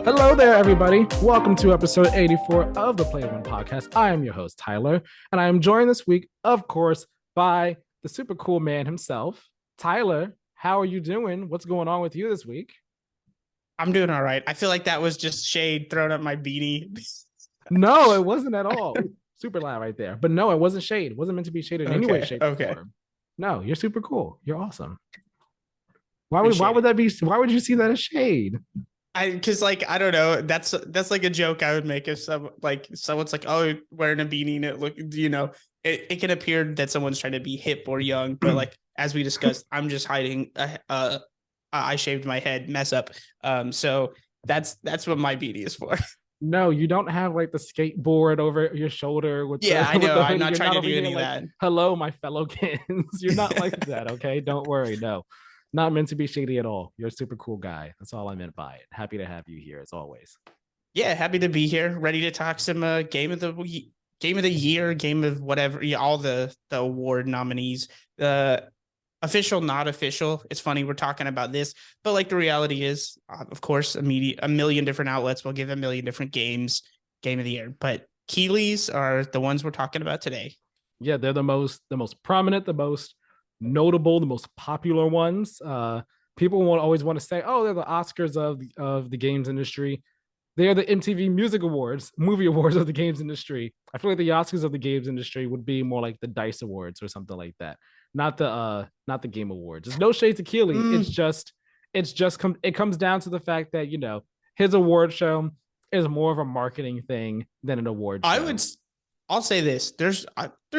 Hello there, everybody. Welcome to episode 84 of the Play One podcast. I am your host, Tyler, and I am joined this week, of course, by the super cool man himself. Tyler, how are you doing? What's going on with you this week? I'm doing all right. I feel like that was just shade thrown at my beanie. No, it wasn't at all. Super loud right there. But no, it wasn't shade. It wasn't meant to be shaded in any way, shape, or form. No, you're super cool. You're awesome. Why would that be? Why would you see that as shade? Because I don't know. That's like a joke I would make if someone's like, oh, wearing a beanie and it can appear that someone's trying to be hip or young, but like as we discussed, I'm just hiding I shaved my head mess up. So that's what my beanie is for. No, you don't have like the skateboard over your shoulder with I know. I'm not trying to do any of that. Hello, my fellow kids. You're not like that, okay? Don't worry. No, not meant to be shady at all. You're a super cool guy. That's all I meant by it. Happy to have you here as always. Yeah, happy to be here. Ready to talk some game of the year, game of whatever. Yeah, all the award nominees. Official, not official. It's funny we're talking about this, but like the reality is, of course, a million different outlets will give a million different games game of the year, but Keeley's are the ones we're talking about today. Yeah, they're the most prominent, the most notable, the most popular ones. People won't always want to say, oh, they're the Oscars of the games industry. They are the MTV Music Awards, movie awards of the games industry. I feel like the Oscars of the games industry would be more like the Dice Awards or something like that. Not the Game Awards. There's no shade to Keeley. It comes down to the fact that, his award show is more of a marketing thing than an award show. I'll say this. There's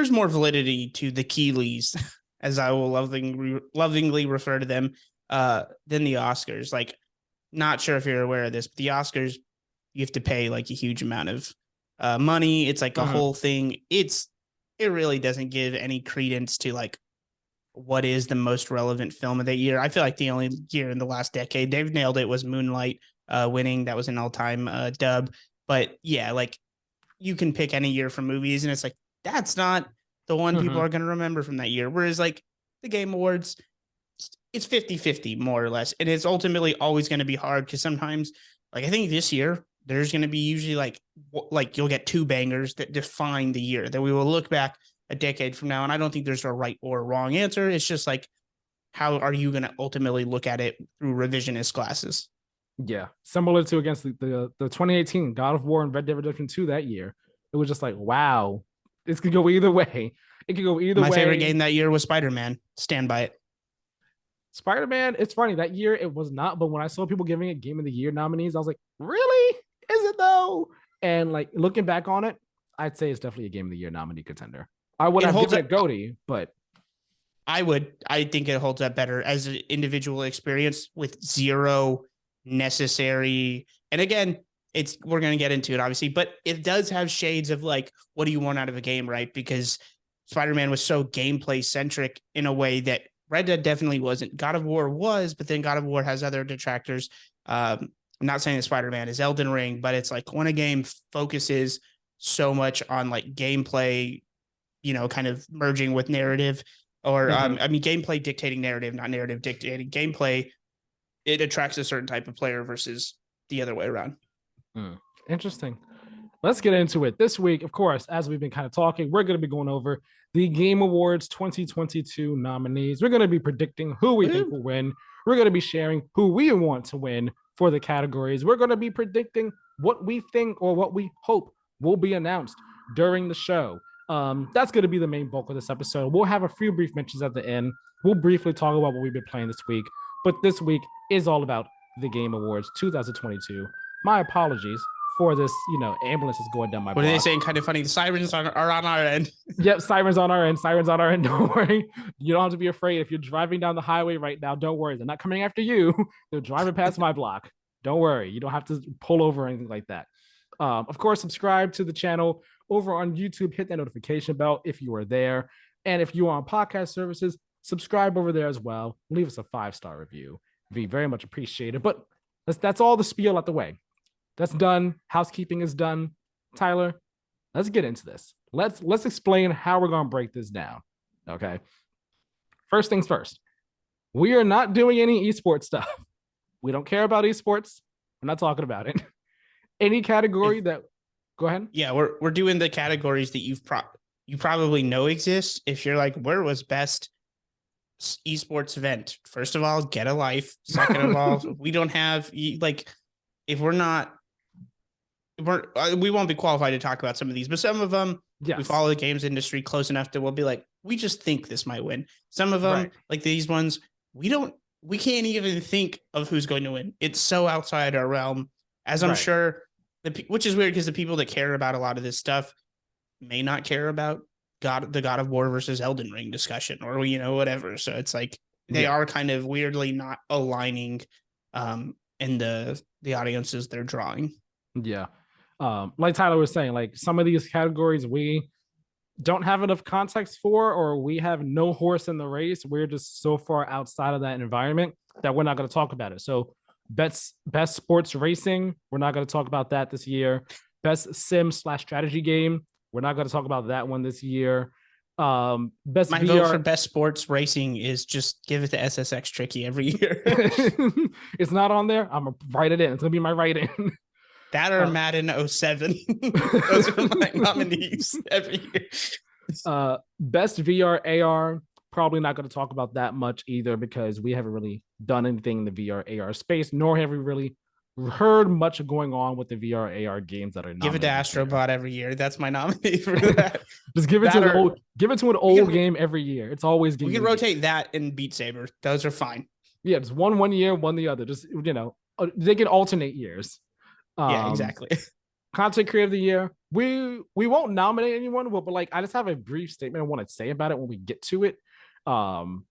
more validity to the Keeleys, as I will lovingly refer to them, than the Oscars. Like, not sure if you're aware of this, but the Oscars, you have to pay like a huge amount of money. It's like a whole thing. It really doesn't give any credence to like what is the most relevant film of the year. I feel like the only year in the last decade they've nailed it was Moonlight winning. That was an all-time dub. But yeah, like you can pick any year for movies and it's like, that's not the one people are going to remember from that year. Whereas like the Game Awards, it's 50-50 more or less. And it's ultimately always going to be hard because sometimes, like I think this year, there's going to be usually like you'll get two bangers that define the year that we will look back a decade from now. And I don't think there's a right or wrong answer. It's just like, how are you going to ultimately look at it through revisionist glasses? Yeah. Similar to against the 2018 God of War and Red Dead Redemption 2 that year. It was just like, wow, this could go either way. It could go either way. My favorite game that year was Spider-Man. Stand by it. Spider-Man, it's funny. That year it was not, but when I saw people giving it Game of the Year nominees, I was like, really? Is it though? And like looking back on it, I'd say it's definitely a Game of the Year nominee contender. I would have given it Goaty, but I think it holds up better as an individual experience with zero necessary. And again, we're going to get into it obviously, but it does have shades of like, what do you want out of a game, right? Because Spider-Man was so gameplay centric in a way that Red Dead definitely wasn't. God of War was, but then God of War has other detractors. I'm not saying that Spider-Man is Elden Ring, but it's like when a game focuses so much on like gameplay, kind of merging with narrative or, gameplay dictating narrative, not narrative dictating gameplay. It attracts a certain type of player versus the other way around. Interesting. Let's get into it. This week, of course, as we've been kind of talking, we're going to be going over the Game Awards 2022 nominees. We're going to be predicting who we think will win. We're going to be sharing who we want to win for the categories. We're going to be predicting what we think or what we hope will be announced during the show. That's going to be the main bulk of this episode. We'll have a few brief mentions at the end. We'll briefly talk about what we've been playing this week. But this week is all about the Game Awards 2022. My apologies for this, ambulance is going down my block. What are they saying? Kind of funny. The sirens are on our end. Yep, sirens on our end. Sirens on our end. Don't worry. You don't have to be afraid. If you're driving down the highway right now, don't worry. They're not coming after you. They're driving past my block. Don't worry. You don't have to pull over or anything like that. Of course, subscribe to the channel over on YouTube. Hit that notification bell if you are there. And if you are on podcast services, subscribe over there as well. Leave us a 5-star review. It'd be very much appreciated. But that's all the spiel out the way. That's done. Housekeeping is done. Tyler, let's get into this. Let's explain how we're going to break this down. Okay. First things first. We are not doing any esports stuff. We don't care about esports. We're not talking about it. Any category If that, go ahead. yeah, we're doing the categories that you probably know exist. If you're like, where was best esports event? First of all, get a life. Second of all, we don't have like, if we're not, we won't be qualified to talk about some of these, but some of them we Yes. follow the games industry close enough that we'll be like, we just think this might win. Some of them, Right. like these ones, we can't even think of who's going to win. It's so outside our realm, as I'm Right. sure which is weird because the people that care about a lot of this stuff may not care about the God of War versus Elden Ring discussion, or whatever. So it's like they Yeah. are kind of weirdly not aligning in the audiences they're drawing. Yeah. Like Tyler was saying, like some of these categories we don't have enough context for, or we have no horse in the race. We're just so far outside of that environment that we're not going to talk about it. So, best sports racing, we're not going to talk about that this year. Best sim/strategy game, we're not going to talk about that one this year. Best My vote for VR, best sports racing is just give it to SSX Tricky every year. it's not on there. I'm gonna write it in. It's gonna be my write in. That or Madden 07. Those are my nominees every year. Best VR AR, probably not going to talk about that much either because we haven't really done anything in the VR AR space, nor have we really heard much going on with the VR AR games that are Give it to nominated here. Astrobot every year. That's my nominee for that. Just give it to That an or old, give it to an we old can game every year. It's always we game can of the year. rotate that and Beat Saber. Those are fine. Yeah, just one year, one the other. Just they can alternate years. Yeah, Um, exactly. Content creator of the year. We won't nominate anyone, but like I just have a brief statement I want to say about it when we get to it. Um,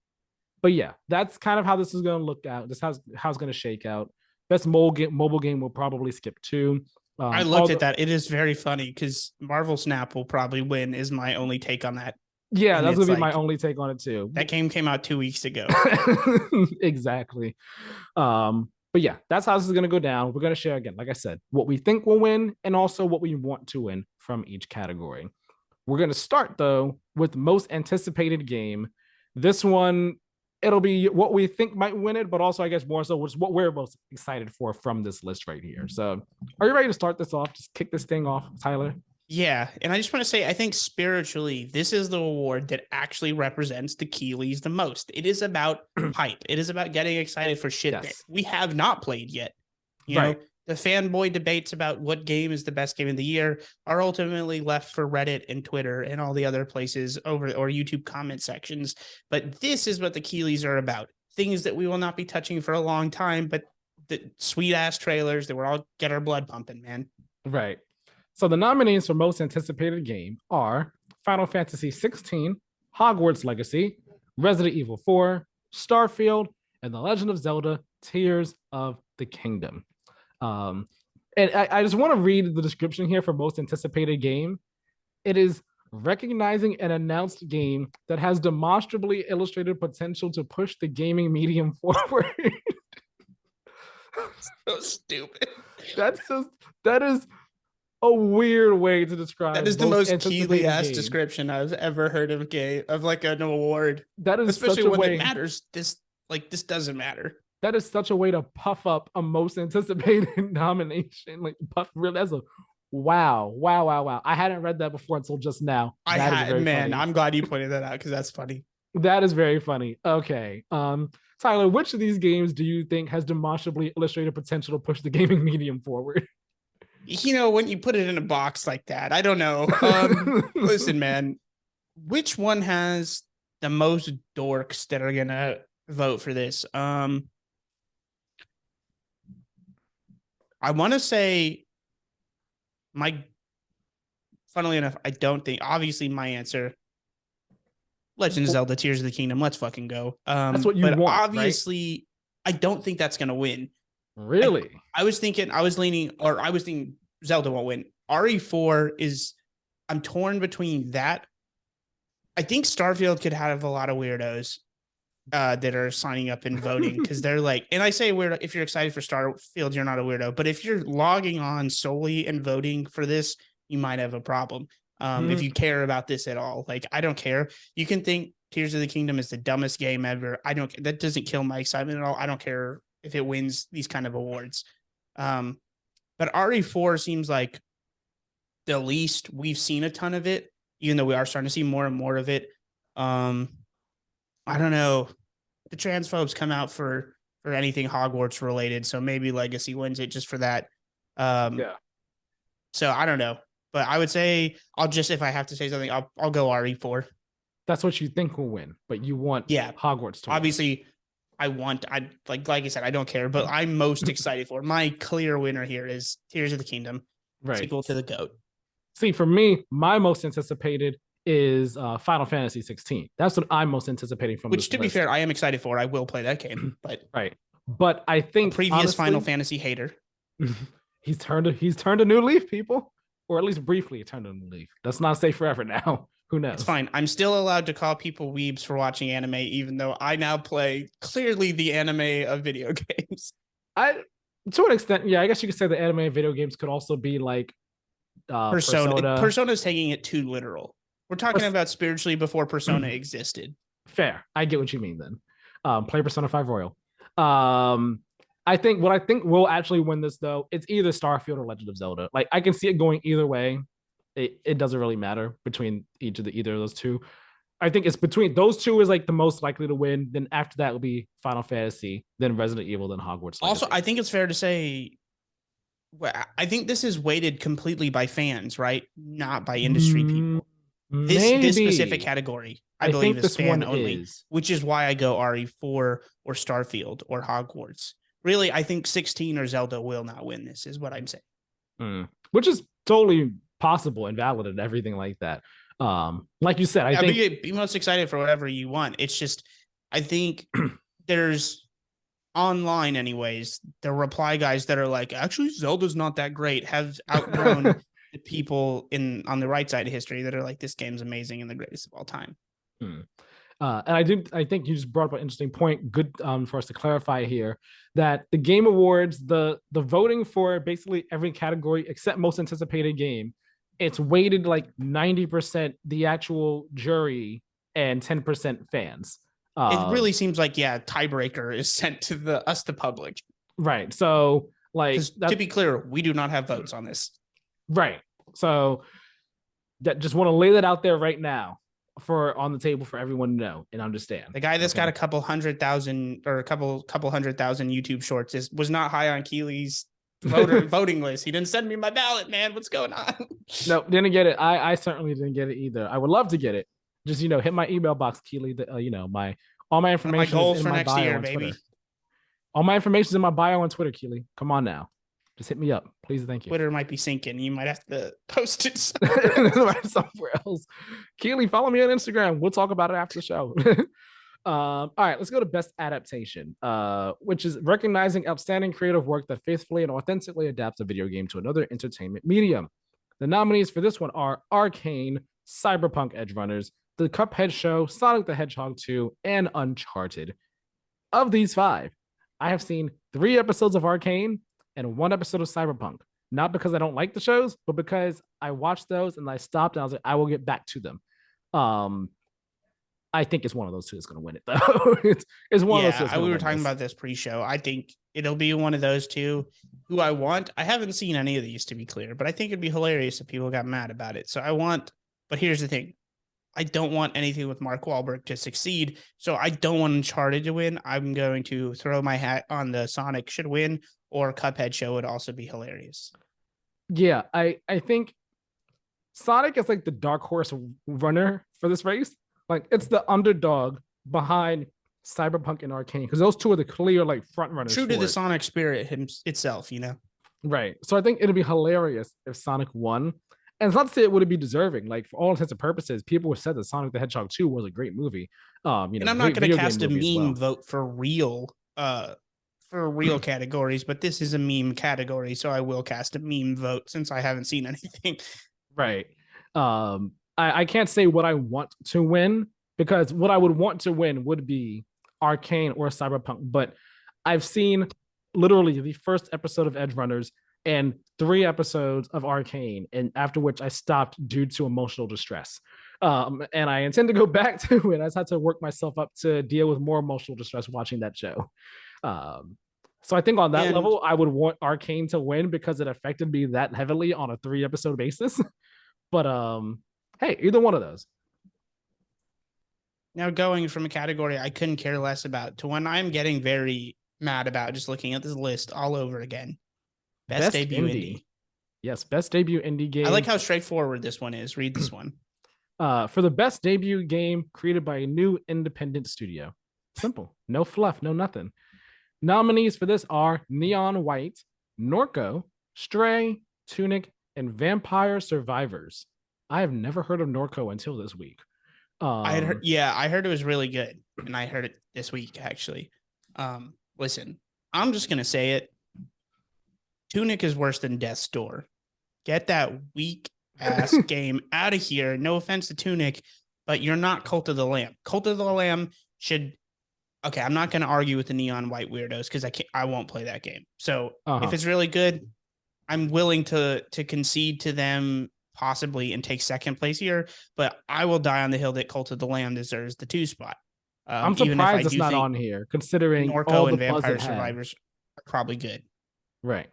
but yeah, that's kind of how this is going to look out. This how it's going to shake out. Best mobile game will probably skip two. I looked at that. It is very funny because Marvel Snap will probably win. Is my only take on that. Yeah, And that's it's gonna be my like only take on it too. that game came out 2 weeks ago. Exactly. But yeah, that's how this is gonna go down. We're gonna share again, like I said, what we think will win and also what we want to win from each category. We're gonna start though with most anticipated game. This one, it'll be what we think might win it, but also I guess more so what we're most excited for from this list right here. So, are you ready to start this off? Just kick this thing off, Tyler. Yeah, and I just want to say, I think spiritually, this is the award that actually represents the Keeleys the most. It is about hype. It is about getting excited for shit that Yes. we have not played yet. You Right. know, the fanboy debates about what game is the best game of the year are ultimately left for Reddit and Twitter and all the other places or YouTube comment sections. But this is what the Keeleys are about. Things that we will not be touching for a long time, but the sweet ass trailers that we're all get our blood pumping, man. Right. So the nominees for most anticipated game are Final Fantasy 16, Hogwarts Legacy, Resident Evil 4, Starfield, and The Legend of Zelda: Tears of the Kingdom. Um, and I just want to read the description here for most anticipated game. It is recognizing an announced game that has demonstrably illustrated potential to push the gaming medium forward. So stupid. That's just that is a weird way to describe That is the most most Keeley anticipated ass game. description I've ever heard of game of like an award. That is Especially such a when way. it matters. This doesn't matter. That is such a way to puff up a most anticipated nomination. Like puff, really, that's a wow. I hadn't read that before until just now. I That is had very man, funny. I'm glad you pointed that out because that's funny. That is very funny. Okay. Tyler, which of these games do you think has demonstrably illustrated potential to push the gaming medium forward? When you put it in a box like that, I don't know. Listen, man, which one has the most dorks that are gonna vote for this? I want to say funnily enough, I don't think obviously my answer Legend of Zelda Tears of the Kingdom. Let's fucking go. That's what you But want, obviously, right? I don't think that's gonna win. Really? I was thinking Zelda won't win. RE4 is I'm torn between that. I think Starfield could have a lot of weirdos that are signing up and voting because they're like, and I say weirdo, if you're excited for Starfield, you're not a weirdo. But if you're logging on solely and voting for this, you might have a problem. If you care about this at all. Like, I don't care. You can think Tears of the Kingdom is the dumbest game ever. That doesn't kill my excitement at all. I don't care if it wins these kind of awards. but RE4 seems like the least we've seen a ton of it, even though we are starting to see more and more of it. Um, I don't know. The transphobes come out for anything Hogwarts related, so maybe Legacy wins it just for that. Um, Yeah, so I don't know, but I would say I'll just if I have to say something, I'll go RE4. that's what you think will win, but you want Yeah, Hogwarts to win. obviously I like I said, I don't care, but I'm most excited for my clear winner here is Tears of the Kingdom, Right. sequel to the GOAT. See, for me, my most anticipated is Final Fantasy 16. That's what I'm most anticipating from Which this to be list. fair, I am excited for. I will play that game, but Right. But I a think previous Final honestly, Fantasy hater. he's turned a new leaf, people, or at least briefly turned a new leaf. Let's not say forever now. Who It's knows? fine. I'm still allowed to call people weebs for watching anime, even though I now play clearly the anime of video games. I to an extent, yeah, I guess you could say the anime and video games could also be like Persona. Persona's taking it too literal. We're talking about spiritually before Persona existed. Fair. I get what you mean then. Play Persona 5 Royal. Um, I think will actually win this though, it's either Starfield or Legend of Zelda. Like I can see it going either way. It doesn't really matter between either of those two. I think it's between those two is like the most likely to win. Then after that will be Final Fantasy, then Resident Evil, then Hogwarts Also, Legacy. I think it's fair to say, I think this is weighted completely by fans, right? Not by industry people. This specific Maybe. category, I I believe, think is this one fan only, is. which is why I go RE4 or Starfield or Hogwarts. Really, I think 16 or Zelda will not win this, is what I'm saying. Which is totally possible and valid and everything like that. Like you said, I think be most excited for whatever you want. It's just, I think there's online, anyways, the reply guys that are like, actually, Zelda's not that great, have outgrown the people in on the right side of history that are like, this game's amazing and the greatest of all time. And I think you just brought up an interesting point. Good for us to clarify here that the Game Awards, the voting for basically every category except most anticipated game, it's weighted like 90% the actual jury and 10% fans. It really seems like, yeah, tiebreaker is sent to the public. Right. So like Because to be clear, we do not have votes on this. Right. So that just want to lay that out there right now for on the table for everyone to know and understand. The guy that's got a couple 100,000 or a couple 100,000 YouTube shorts was not high on Keely's voting list. He didn't send me my ballot, man. What's going on? No, didn't get it. I certainly didn't get it either. I would love to get it. Just hit my email box, Keely. My all my information goals is in for my next bio year, on baby. Twitter. All my information is in my bio on Twitter, Keely. Come on now. Just hit me up. Please, thank you. Twitter might be sinking. You might have to post it somewhere else. Keely, follow me on Instagram. We'll talk about it after the show. All right, let's go to best adaptation, which is recognizing outstanding creative work that faithfully and authentically adapts a video game to another entertainment medium. The nominees for this one are Arcane, Cyberpunk Edgerunners, The Cuphead Show, Sonic the Hedgehog 2, and Uncharted. Of these five, I have seen 3 episodes of Arcane and 1 episode of Cyberpunk. Not because I don't like the shows, but because I watched those and I stopped and I was like, I will get back to them. I think it's one of those two that's going to win it, though. It's one of those two. We were talking about this pre-show. I think it'll be one of those two who I want. I haven't seen any of these, to be clear, but I think it'd be hilarious if people got mad about it. So I want, but here's the thing. I don't want anything with Mark Wahlberg to succeed. So I don't want Uncharted to win. I'm going to throw my hat on the Sonic should win, or Cuphead Show would also be hilarious. Yeah, I think Sonic is like the dark horse runner for this race. Like it's the underdog behind Cyberpunk and Arcane because those two are the clear like front runners. True to the Sonic spirit itself, Right. So I think it'd be hilarious if Sonic won. And it's not to say it would be deserving. Like for all intents and purposes, people have said that Sonic the Hedgehog 2 was a great movie. And I'm not going to cast a meme vote for real categories, but this is a meme category, so I will cast a meme vote since I haven't seen anything. Right. I can't say what I want to win because what I would want to win would be Arcane or Cyberpunk, but I've seen literally the first episode of Edgerunners and 3 episodes of Arcane, and after which I stopped due to emotional distress. And I intend to go back to it. I just had to work myself up to deal with more emotional distress watching that show. So I think on that And level, I would want Arcane to win because it affected me that heavily on a 3 episode basis. But hey, either one of those. now going from a category I couldn't care less about to one I'm getting very mad about just looking at this list all over again. Best Best debut indie. indie. Yes, best debut indie I like game. how straightforward this one is. Read this one. For the best debut game created by a new independent studio. Simple. No fluff, no nothing. Nominees for this are Neon White, Norco, Stray, Tunic, and Vampire Survivors. I have never heard of Norco until this week. I heard it was really good, and I heard it this week actually. Listen, I'm just gonna say it. Tunic is worse than Death's Door. Get that weak ass game out of here. No offense to Tunic, but you're not Cult of the Lamb. Cult of the Lamb should. Okay, I'm not going to argue with the Neon White weirdos because I won't play that game. So if it's really good, I'm willing to concede to them possibly and take second place here. But I will die on the hill that Cult of the Lamb deserves the 2 spot. I'm surprised it's not on here, considering all Norco the and buzz Vampire it had. Survivors are probably good. Right.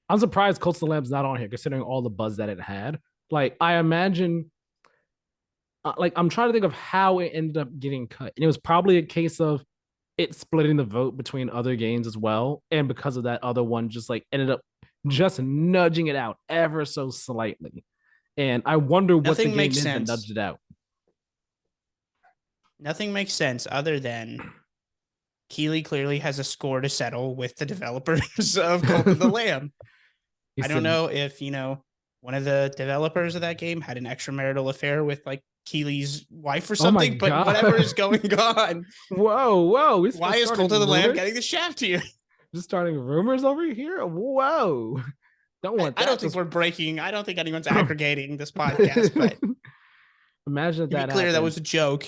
I'm surprised Cult of the Lamb's not on here, considering all the buzz that it had. Like, I imagine, like, I'm trying to think of how it ended up getting cut. And it was probably a case of it splitting the vote between other games as well. And because of that, other one just like ended up just nudging it out ever so slightly. And I wonder what the game is that nudged it out. Nothing makes sense other than Keighley clearly has a score to settle with the developers of Cult of the Lamb. I don't know if, one of the developers of that game had an extramarital affair with like Keighley's wife or something, but whatever is going on. Whoa. Why is Cult of the Lamb getting the shaft here? Just starting rumors over here? Whoa. Don't want that. I don't think we're breaking. I don't think anyone's aggregating this podcast, but imagine if that be clear, that was a joke.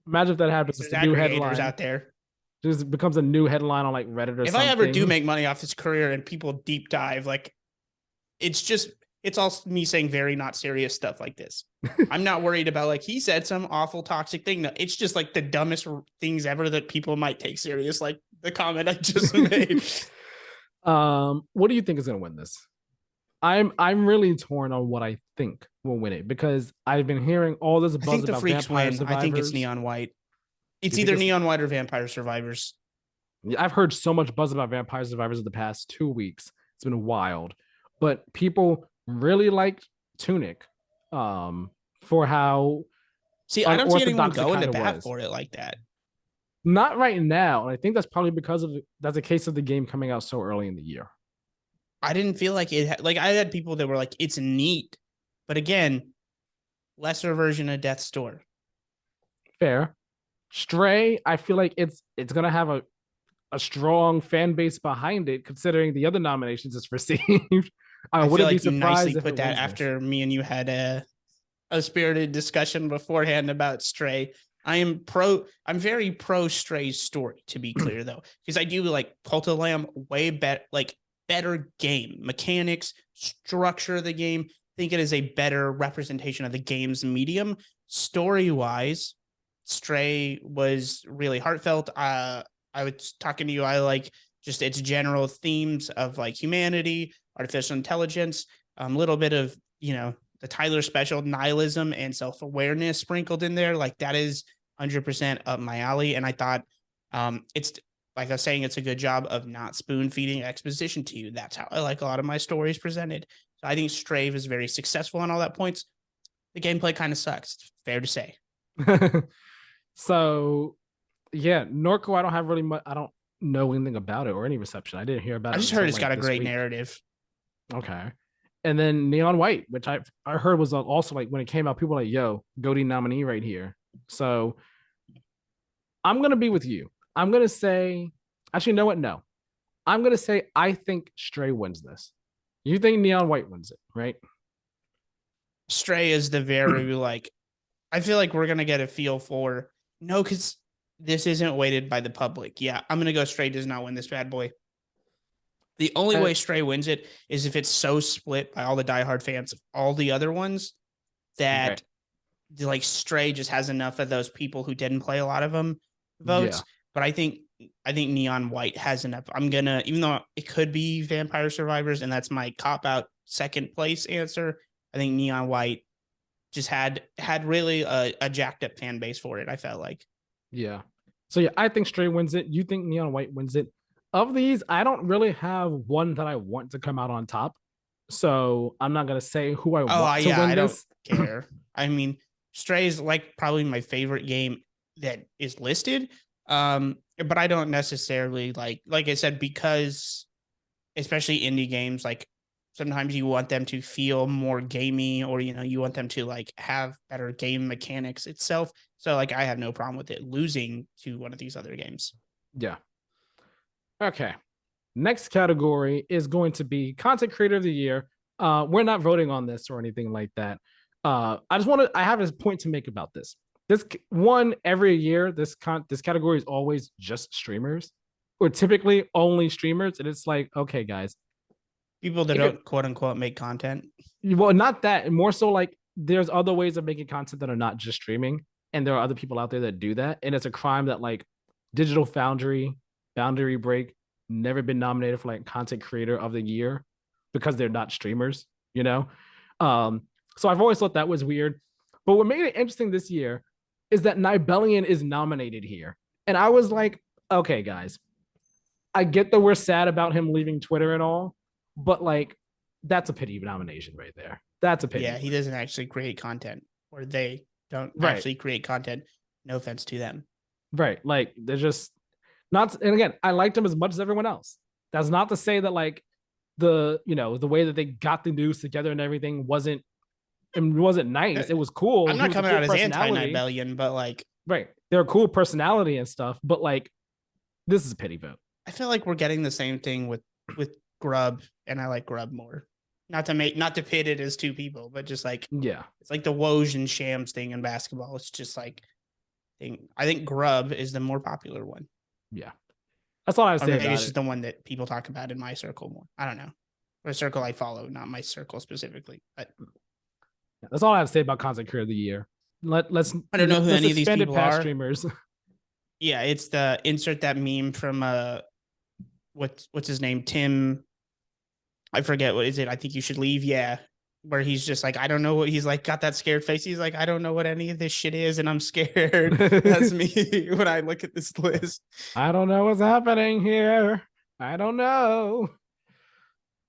Imagine if that happens. It's a new headline out there. Just becomes a new headline on like Reddit or if something. If I ever do make money off this career and people deep dive, like it's all me saying very not serious stuff like this. I'm not worried about like he said some awful toxic thing. No, it's just like the dumbest things ever that people might take serious, like the comment I just made. What do you think is going to win this? I'm really torn on what I think will win it because I've been hearing all this buzz I think about the Freaks Vampire win. Survivors. I think it's Neon White. It's either Neon White or Vampire Survivors. I've heard so much buzz about Vampire Survivors in the past 2 weeks. It's been wild. But people really liked Tunic for how I don't see anyone going to bat for it like that. Not right now. And I think that's probably because that's a case of the game coming out so early in the year. I didn't feel like it like I had people that were like, it's neat. But again, lesser version of Death's Door. Fair. Stray, I feel like it's gonna have a strong fan base behind it, considering the other nominations it's received. I wouldn't be surprised you nicely put that after me and you had a spirited discussion beforehand about Stray. I'm very pro Stray's story, to be clear though, because I do like Cult of the Lamb way better, like better game mechanics, structure of the game. I think it is a better representation of the game's medium. Story wise, Stray was really heartfelt. I was talking to you. I like just its general themes of like humanity, artificial intelligence, a little bit of, the Tyler special nihilism and self-awareness sprinkled in there. Like that is 100% up my alley. And I thought it's like I was saying, it's a good job of not spoon feeding exposition to you. That's how I like a lot of my stories presented. So I think Stray is very successful on all that points. The gameplay kind of sucks. It's fair to say. So yeah, Norco, I don't have really much. I don't know anything about it or any reception. I didn't hear about it. I just heard it's got a great narrative. Okay. And then Neon White, which I heard was also like when it came out, people were like, yo, GOTY nominee right here. So I'm going to be with you. I'm going to say, actually, you know what? No. I'm going to say I think Stray wins this. You think Neon White wins it, right? Stray is the very like, I feel like we're going to get a feel for, no, because this isn't weighted by the public. Yeah, I'm going to go Stray does not win this bad boy. The only way Stray wins it is if it's so split by all the diehard fans of all the other ones that like Stray just has enough of those people who didn't play a lot of them votes. Yeah. But I think I think Neon White has enough. I'm gonna, even though it could be Vampire Survivors, and that's my cop out second place answer. I think Neon White just had really a jacked up fan base for it. I felt like. Yeah. So yeah, I think Stray wins it. You think Neon White wins it. Of these, I don't really have one that I want to come out on top. So I'm not gonna say who I Oh want to yeah, win I don't this. care. I mean, Stray is like probably my favorite game that is listed. But I don't necessarily like I said, because especially indie games, like sometimes you want them to feel more gamey, or you want them to like have better game mechanics itself. So like I have no problem with it losing to one of these other games. Yeah. Okay. Next category is going to be content creator of the year. We're not voting on this or anything like that. I have a point to make about this. This one every year, this category is always just streamers, or typically only streamers, and it's like, okay, guys, People that don't quote unquote make content. well, not that, more so like there's other ways of making content that are not just streaming, and there are other people out there that do that, and it's a crime that like Digital Foundry, Boundary Break, never been nominated for like content creator of the year because they're not streamers, you know. So I've always thought that was weird. But what made it interesting this year is that Nibelian is nominated here, and I was like, okay, guys, I get that we're sad about him leaving Twitter and all, but like that's a pity nomination right there. That's a pity. Yeah, he doesn't actually create content, or they don't actually create content. No offense to them. Right. Like they're just not, and again, I liked him as much as everyone else. That's not to say that like the way that they got the news together and everything wasn't nice. It was cool. I'm not was coming cool out as anti-Nibelian, but like right. They're a cool personality and stuff, but like this is a pity vote. I feel like we're getting the same thing with Grub, and I like Grub more. Not to pit it as two people, but just like yeah, it's like the Woj and Shams thing in basketball. It's just like I think Grub is the more popular one. Yeah, that's all I say. Maybe it's just the one that people talk about in my circle more. I don't know, or a circle I follow, not my circle specifically. But that's all I have to say about content creator of the year. Let's. I don't know who any of these people are. Streamers. Yeah, it's the insert that meme from what's his name, Tim. I forget what is it. I think you should leave. Yeah, where he's just like, I don't know what he's like, got that scared face. He's like, I don't know what any of this shit is, and I'm scared. That's me when I look at this list. I don't know what's happening here. I don't know.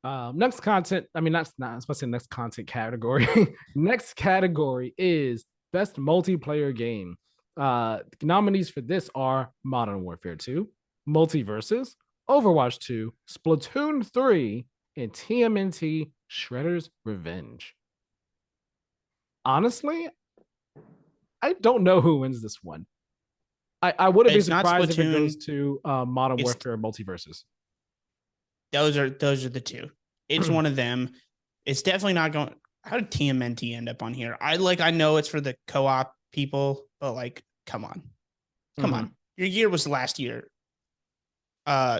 Next content. I mean, that's not. I'm supposed to say next content category. Next category is best multiplayer game. Nominees for this are Modern Warfare 2, Multiverses, Overwatch 2, Splatoon 3, and TMNT Shredder's Revenge. Honestly, I don't know who wins this one. I wouldn't be surprised if it goes to Modern Warfare Multiverses. Those are the two. It's one of them. It's definitely not going. How did TMNT end up on here? I know it's for the co-op people, but like, come on. Your year was last year.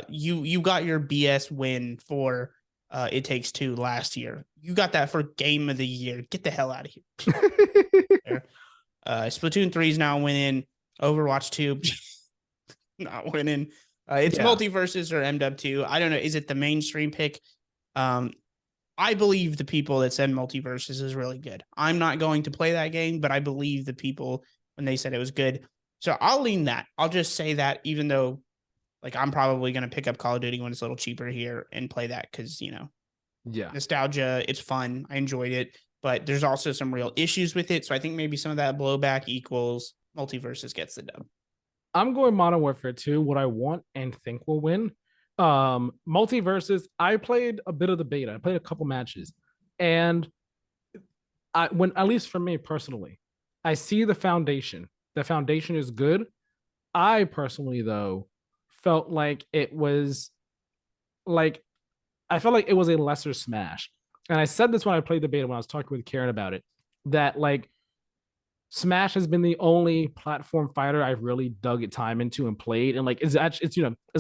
You got your BS win for It Takes Two last year. You got that for Game of the Year. Get the hell out of here. Splatoon 3 is now winning. Overwatch 2 not winning. It's Multiverses or MW2. I don't know. Is it the mainstream pick? I believe the people that said Multiverses is really good. I'm not going to play that game, but I believe the people when they said it was good. So I'll lean that. I'll just say that, even though like I'm probably going to pick up Call of Duty when it's a little cheaper here and play that because, nostalgia, it's fun. I enjoyed it, but there's also some real issues with it. So I think maybe some of that blowback equals Multiverses gets the dub. I'm going Modern Warfare 2. What I want and think will win. Multiverses, I played a bit of the beta. I played a couple matches, and at least for me personally, I see the foundation. The foundation is good. I personally, though, felt like it was like I felt like it was a lesser Smash. And I said this when I played the beta when I was talking with Karen about it, that like Smash has been the only platform fighter I've really dug time into and played, and like it's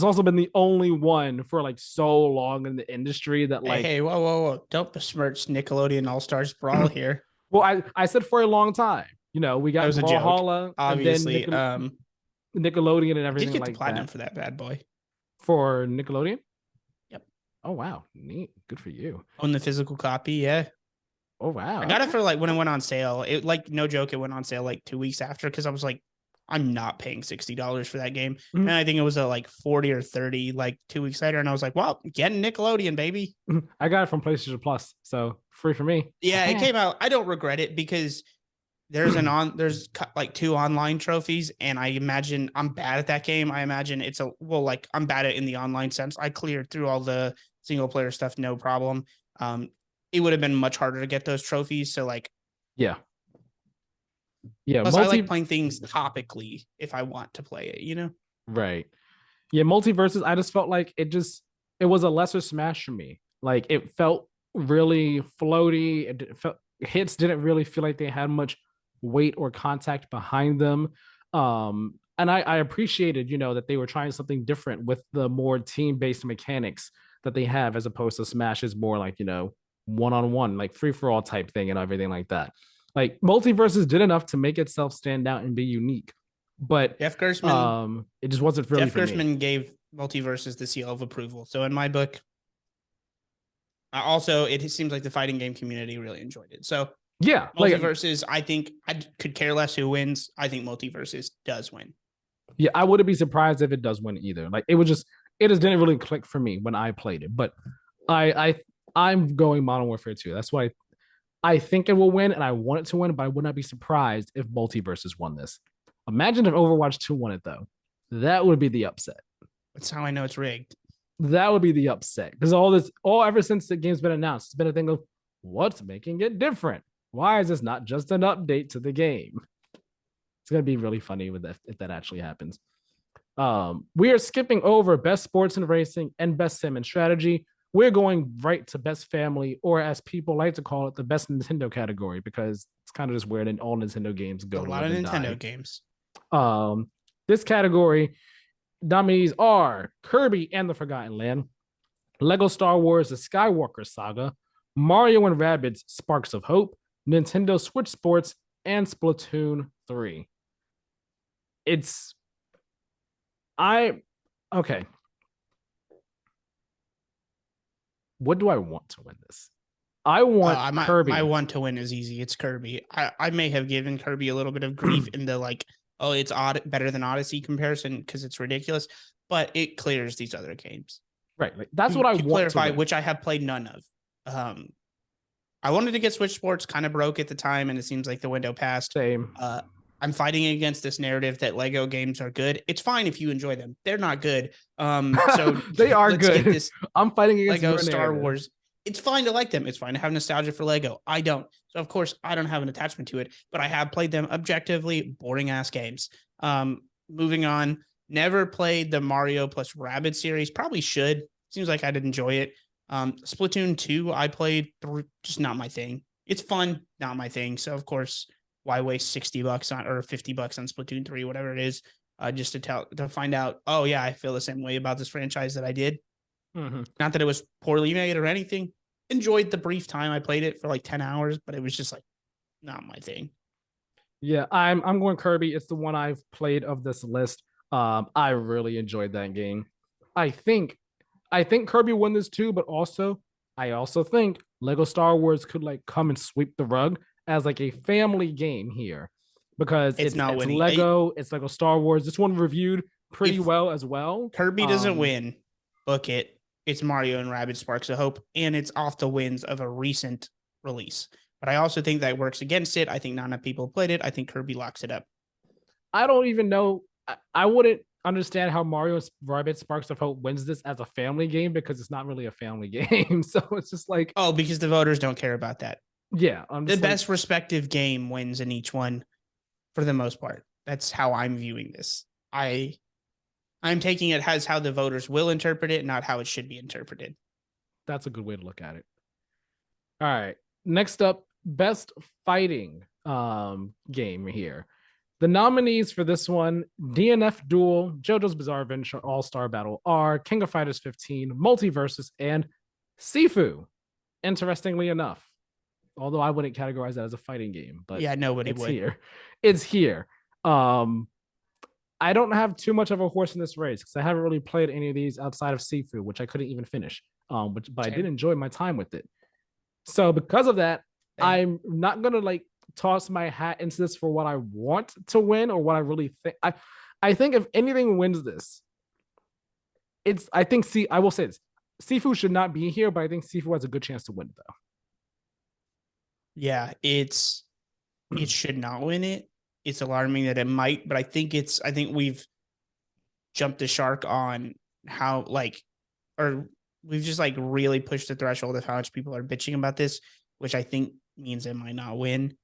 also been the only one for like so long in the industry that like hey whoa don't besmirch Nickelodeon All-Stars Brawl here. Well, I said for a long time. We got Brawlhalla, obviously. Nickelodeon and I did everything get the like platinum that for that bad boy. for Nickelodeon. Yep. Oh wow, neat, good for you. On the physical copy, yeah. Oh wow, I got it okay. for like when it went on sale. It like no joke, it went on sale like 2 weeks after because I was like, I'm not paying $60 for that game. Mhm, And I think it was at like 40 or 30 like 2 weeks later. And I was like, well, getting Nickelodeon, baby. mhm. I got it from PlayStation Plus, so free for me. Yeah, it came out. I don't regret it because there's like two online trophies, and I imagine I'm bad at that game. I imagine it's a well, like I'm bad at it in the online sense. I cleared through all the single player stuff, no problem. Um, it would have been much harder to get those trophies. So like, Yeah, yeah, plus I like multi playing things topically if I want to play it. You know, right. Yeah, multiverses. I just felt like it was a lesser Smash for me. Like it felt really floaty. It felt hits didn't really feel like they had much weight or contact behind them. And I appreciated, that they were trying something different with the more team based mechanics that they have, as opposed to Smash is more like, one on one, like free for all type thing and everything like that. Like multiverses did enough to make itself stand out and be unique, but Jeff Gerstmann. it just wasn't really Jeff for me. Gerstmann gave Multiverses the seal of approval. So in my book, also it seems like the fighting game community really enjoyed it. So Yeah, like Multiverses, I think I could care less who wins. I think Multiverses does win. yeah, I wouldn't be surprised if it does win either. Like it just didn't really click for me when I played it. But I I'm going Modern Warfare 2. That's why I think it will win, and I want it to win, but I would not be surprised if Multiverses won this. Imagine if Overwatch 2 won it though. That would be the upset. That's how I know it's rigged. That would be the upset. Because all ever since the game's been announced, it's been a thing of what's making it different? Why is this not just an update to the game? It's gonna be really funny with that if that actually happens. We are skipping over best sports and racing and best sim and strategy. We're going right to best family, or as people like to call it, the best Nintendo category, because it's kind of just where all Nintendo games A go to lot live of and Nintendo die. games. Um, this category nominees are Kirby and the Forgotten Land, Lego Star Wars: The Skywalker Saga, Mario and Rabbids: Sparks of Hope, Nintendo Switch Sports, and Splatoon 3. It's I okay. What do I want to win this? I want My Kirby. one to win is easy. It's Kirby. I may have given Kirby a little bit of grief in the like, oh, it's better than Odyssey comparison because it's ridiculous, but it clears these other games. Right. Like, that's what I To want to clarify, win. which I have played none of. Um, I wanted to get Switch Sports, kind of broke at the time, and it seems like the window passed. Same. I'm fighting against this narrative that Lego games are good. It's fine if you enjoy them; they're not good. So They are let's get good. this I'm fighting against Lego your Star narrative. Wars. It's fine to like them. It's fine to have nostalgia for Lego. I don't. So of course I don't have an attachment to it, but I have played them objectively boring ass games. Moving on. Never played the Mario plus Rabbids series. Probably should. Seems like I'd enjoy it. Splatoon 2, I played through, just not my thing. It's fun, not my thing. So of course, why waste $60 on or $50 on Splatoon 3, whatever it is, just to find out, oh yeah, I feel the same way about this franchise that I did. Mm-hmm. Not that it was poorly made or anything. Enjoyed the brief time I played it for like 10 hours, but it was just like not my thing. Yeah, I'm going Kirby. It's the one I've played of this list. I really enjoyed that game. I think I think Kirby won this too, but I also think Lego Star Wars could like come and sweep the rug as like a family game here, because It's not it's winning. It's Lego Star Wars. This one reviewed pretty If well as well. Kirby doesn't win, book it. It's Mario and Rabbids Sparks of Hope, and it's off the wins of a recent release. But I also think that works against it. I think not enough people played it. I think Kirby locks it up. I don't even know. I wouldn't understand how Mario Rabbids Sparks of Hope wins this as a family game, because it's not really a family game. So it's just like, Oh, because the voters don't care about that. yeah, I'm The just like, best respective game wins in each one for the most part. That's how I'm viewing this. I'm taking it as how the voters will interpret it, not how it should be interpreted. that's a good way to look at it. All right. Next up, best fighting game here. The nominees for this one: DNF Duel, JoJo's Bizarre Adventure All-Star Battle R, King of Fighters 15, Multiversus, and Sifu. Interestingly enough, although I wouldn't categorize that as a fighting game, but Yeah, nobody it's would. here. It's here. Um I don't have too much of a horse in this race because I haven't really played any of these outside of Sifu, which I couldn't even finish. But I did Same. enjoy my time with it. So because of that, Same. I'm not gonna like toss my hat into this for what I want to win or what I really think. I think if anything wins this, it's I think see I will say this. Sifu should not be here, but I think Sifu has a good chance to win Yeah, it should not win it. It's alarming that it might, but I think we've jumped the shark on how like or we've just like really pushed the threshold of how much people are bitching about this, which I think means it might not win.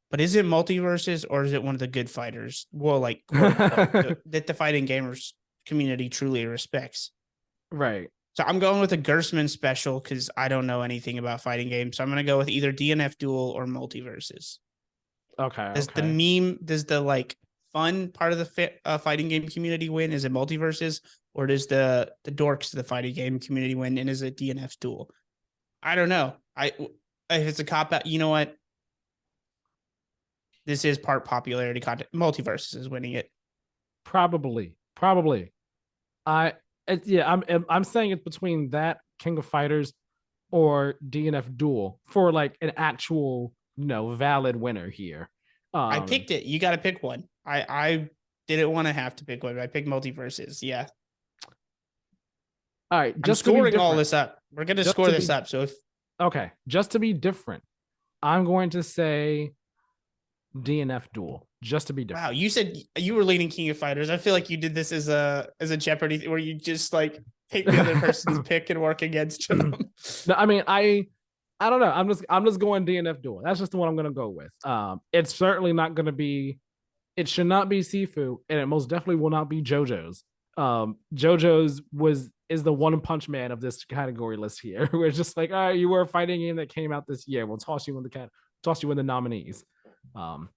But is it multiverses or is it one of the good fighters? Well, like quote unquote, though. that the fighting gamers community truly respects. Right. So I'm going with a Gersman special because I don't know anything about fighting games. So I'm going to go with either DNF Duel or Multiverses. Okay. Does the Okay. meme, does the like fun part of the fighting game community win? Is it Multiverses or does the dorks of the fighting game community win? And is it DNF Duel? I don't know. If it's a cop out, you know what? This is part popularity content. Multiverses is winning it. Probably. Probably. I yeah, I'm saying it's between that King of Fighters or DNF Duel for like an actual, valid winner here. I Um, picked it. You got to pick one. I didn't want to have to pick one. I picked Multiverses. Yeah. all right, I'm just to be scoring all different. this up. We're going to Just score to this be up. So if okay, just to be different. I'm going to say DNF Duel, just to be wow, different. you said you were leading King of Fighters. I feel like you did this as a Jeopardy where you just like take the other person's pick and work against them. No, I mean I don't know. I'm just going DNF Duel. That's just the one I'm gonna go with. It's certainly not gonna be. It should not be Sifu, and it most definitely will not be JoJo's. JoJo's is the one punch man of this category list here. We're just like, all right, you were a fighting game that came out this year. We'll toss you in the nominees. Um,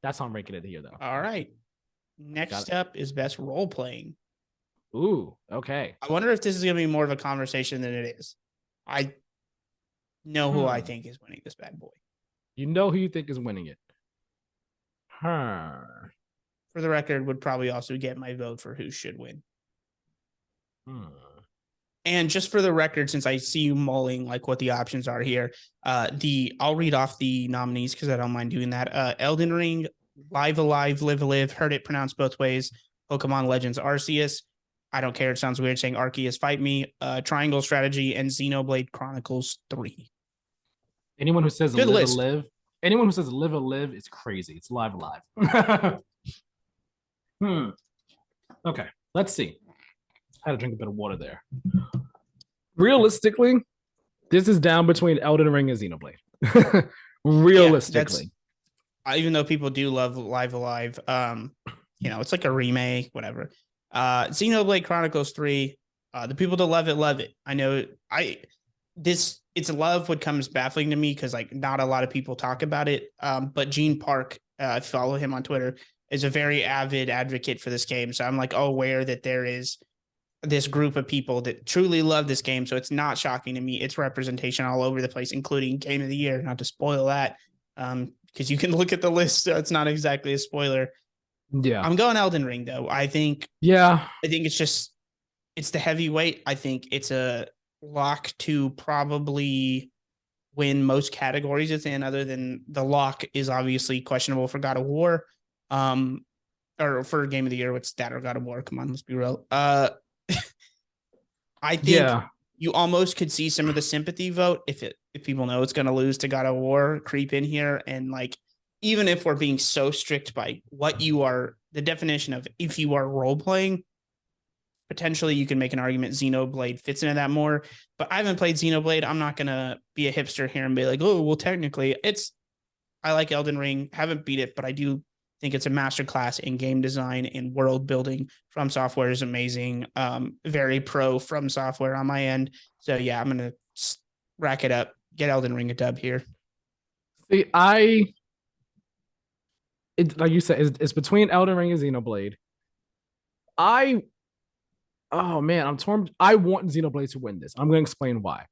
that's how I'm ranking it here, though. All right. Next up is best role playing. Ooh, okay. I wonder if this is going to be more of a conversation than it is. I know who I think is winning this bad boy. You know who you think is winning it. Huh. For the record, would probably also get my vote for who should win. And just for the record, since I see you mulling like what the options are here, I'll read off the nominees because I don't mind doing that. Elden Ring, Live Alive, Live Live, heard it pronounced both ways. Pokemon Legends Arceus. I don't care. It sounds weird saying Arceus Fight Me. Triangle Strategy and Xenoblade Chronicles 3. Anyone who says Good live a list. live, anyone who says live a live is crazy. It's live alive. Okay, let's see. I had to drink a bit of water there. Realistically, this is down between Elden Ring and Xenoblade. Realistically, even though people do love Live Alive, it's like a remake, whatever. Xenoblade Chronicles 3. The people that love it. I know it's love what comes baffling to me because like not a lot of people talk about it. But Gene Park, follow him on Twitter, is a very avid advocate for this game. So I'm like aware that there is this group of people that truly love this game. So it's not shocking to me. It's representation all over the place, including Game of the Year. Not to spoil that, because you can look at the list. So it's not exactly a spoiler. yeah. I'm going Elden Ring though. I think it's the heavyweight. I think it's a lock to probably win most categories it's in, other than the lock is obviously questionable for God of War. Or for Game of the Year, what's that or God of War? Come on, let's be real. I think you almost could see some of the sympathy vote if people know it's going to lose to God of War creep in here, and like even if we're being so strict by what you are, the definition of if you are role playing, potentially you can make an argument Xenoblade fits into that more. But I haven't played Xenoblade. I'm not going to be a hipster here and be like, oh, well, technically I like Elden Ring. Haven't beat it, but I do think it's a masterclass in game design and world building. From Software is amazing. Very pro From Software on my end. So yeah, I'm gonna rack it up. Get Elden Ring a dub here. See, like you said, it's between Elden Ring and Xenoblade. Oh man, I'm torn. I want Xenoblade to win this. I'm going to explain why.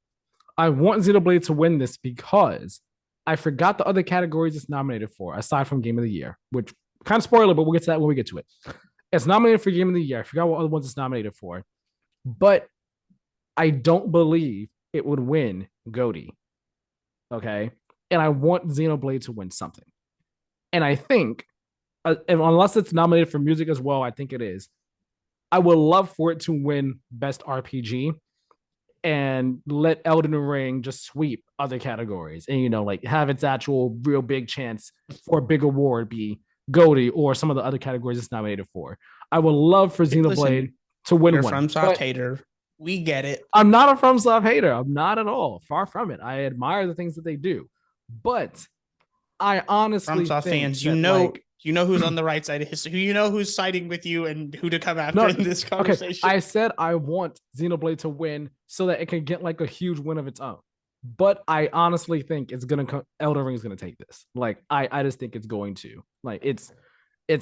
I want Xenoblade to win this because I forgot the other categories it's nominated for, aside from Game of the Year, which kind of spoiler, but we'll get to that when we get to it. It's nominated for Game of the Year. I forgot what other ones it's nominated for, but I don't believe it would win GOTY. Okay, and I want Xenoblade to win something, and I think unless it's nominated for music as well, I think it is. I would love for it to win Best RPG and let Elden Ring just sweep other categories and like have its actual real big chance for a big award be GOTY or some of the other categories it's nominated for. I would love for Xenoblade Listen, to win you're one. from soft hater. We get it. I'm not a FromSoft hater. I'm not at all. Far from it. I admire the things that they do. But I honestly FromSoft think fans, that, like, you know who's on the right side of history. You know who's siding with you and who to come after in this conversation. Okay, I said I want Xenoblade to win so that it can get like a huge win of its own. But I honestly think it's gonna come. Elden Ring is gonna take this. Like I just think it's going to. Like it's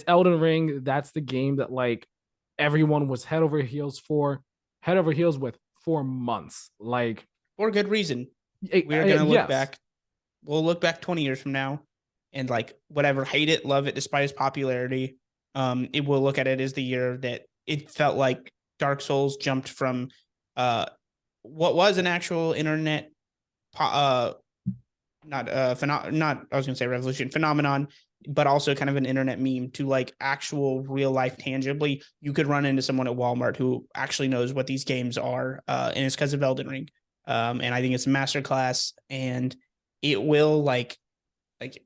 Elden Ring. That's the game that like everyone was head over heels with for months. Like for good reason. We're gonna look back. We'll look back 20 years from now and like whatever, hate it, love it, despite its popularity. It will look at it as the year that it felt like Dark Souls jumped from what was an actual internet not I was gonna say revolution phenomenon, but also kind of an internet meme to like actual real life tangibly. You could run into someone at Walmart who actually knows what these games are, and it's because of Elden Ring. And I think it's a masterclass, and it will like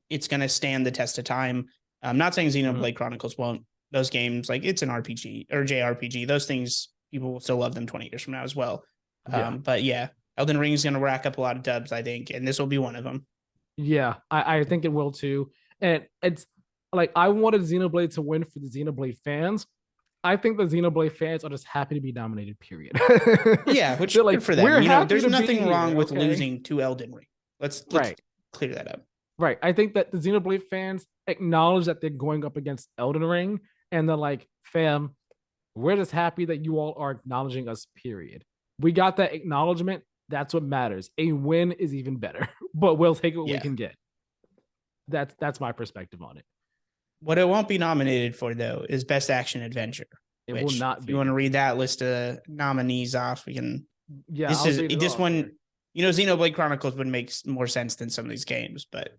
it's gonna stand the test of time. I'm not saying Xenoblade Chronicles won't. Those games, like it's an RPG or JRPG, those things people will still love them 20 years from now as well. But yeah, Elden Ring is gonna rack up a lot of dubs, I think, and this will be one of them. Yeah, I think it will too. And it's like I wanted Xenoblade to win for the Xenoblade fans. I think the Xenoblade fans are just happy to be nominated, period. Yeah, which they're like, good for them. There's nothing wrong with okay? losing to Elden Ring. Let's clear that up. Right. I think that the Xenoblade fans acknowledge that they're going up against Elden Ring, and they're like, fam, we're just happy that you all are acknowledging us, period. We got that acknowledgement. That's what matters. A win is even better, but we'll take what we can get. That's my perspective on it. What it won't be nominated for though is Best Action Adventure. It will not be. If you want to read that list of nominees off, we can. Yeah, this one. Xenoblade Chronicles would make more sense than some of these games, but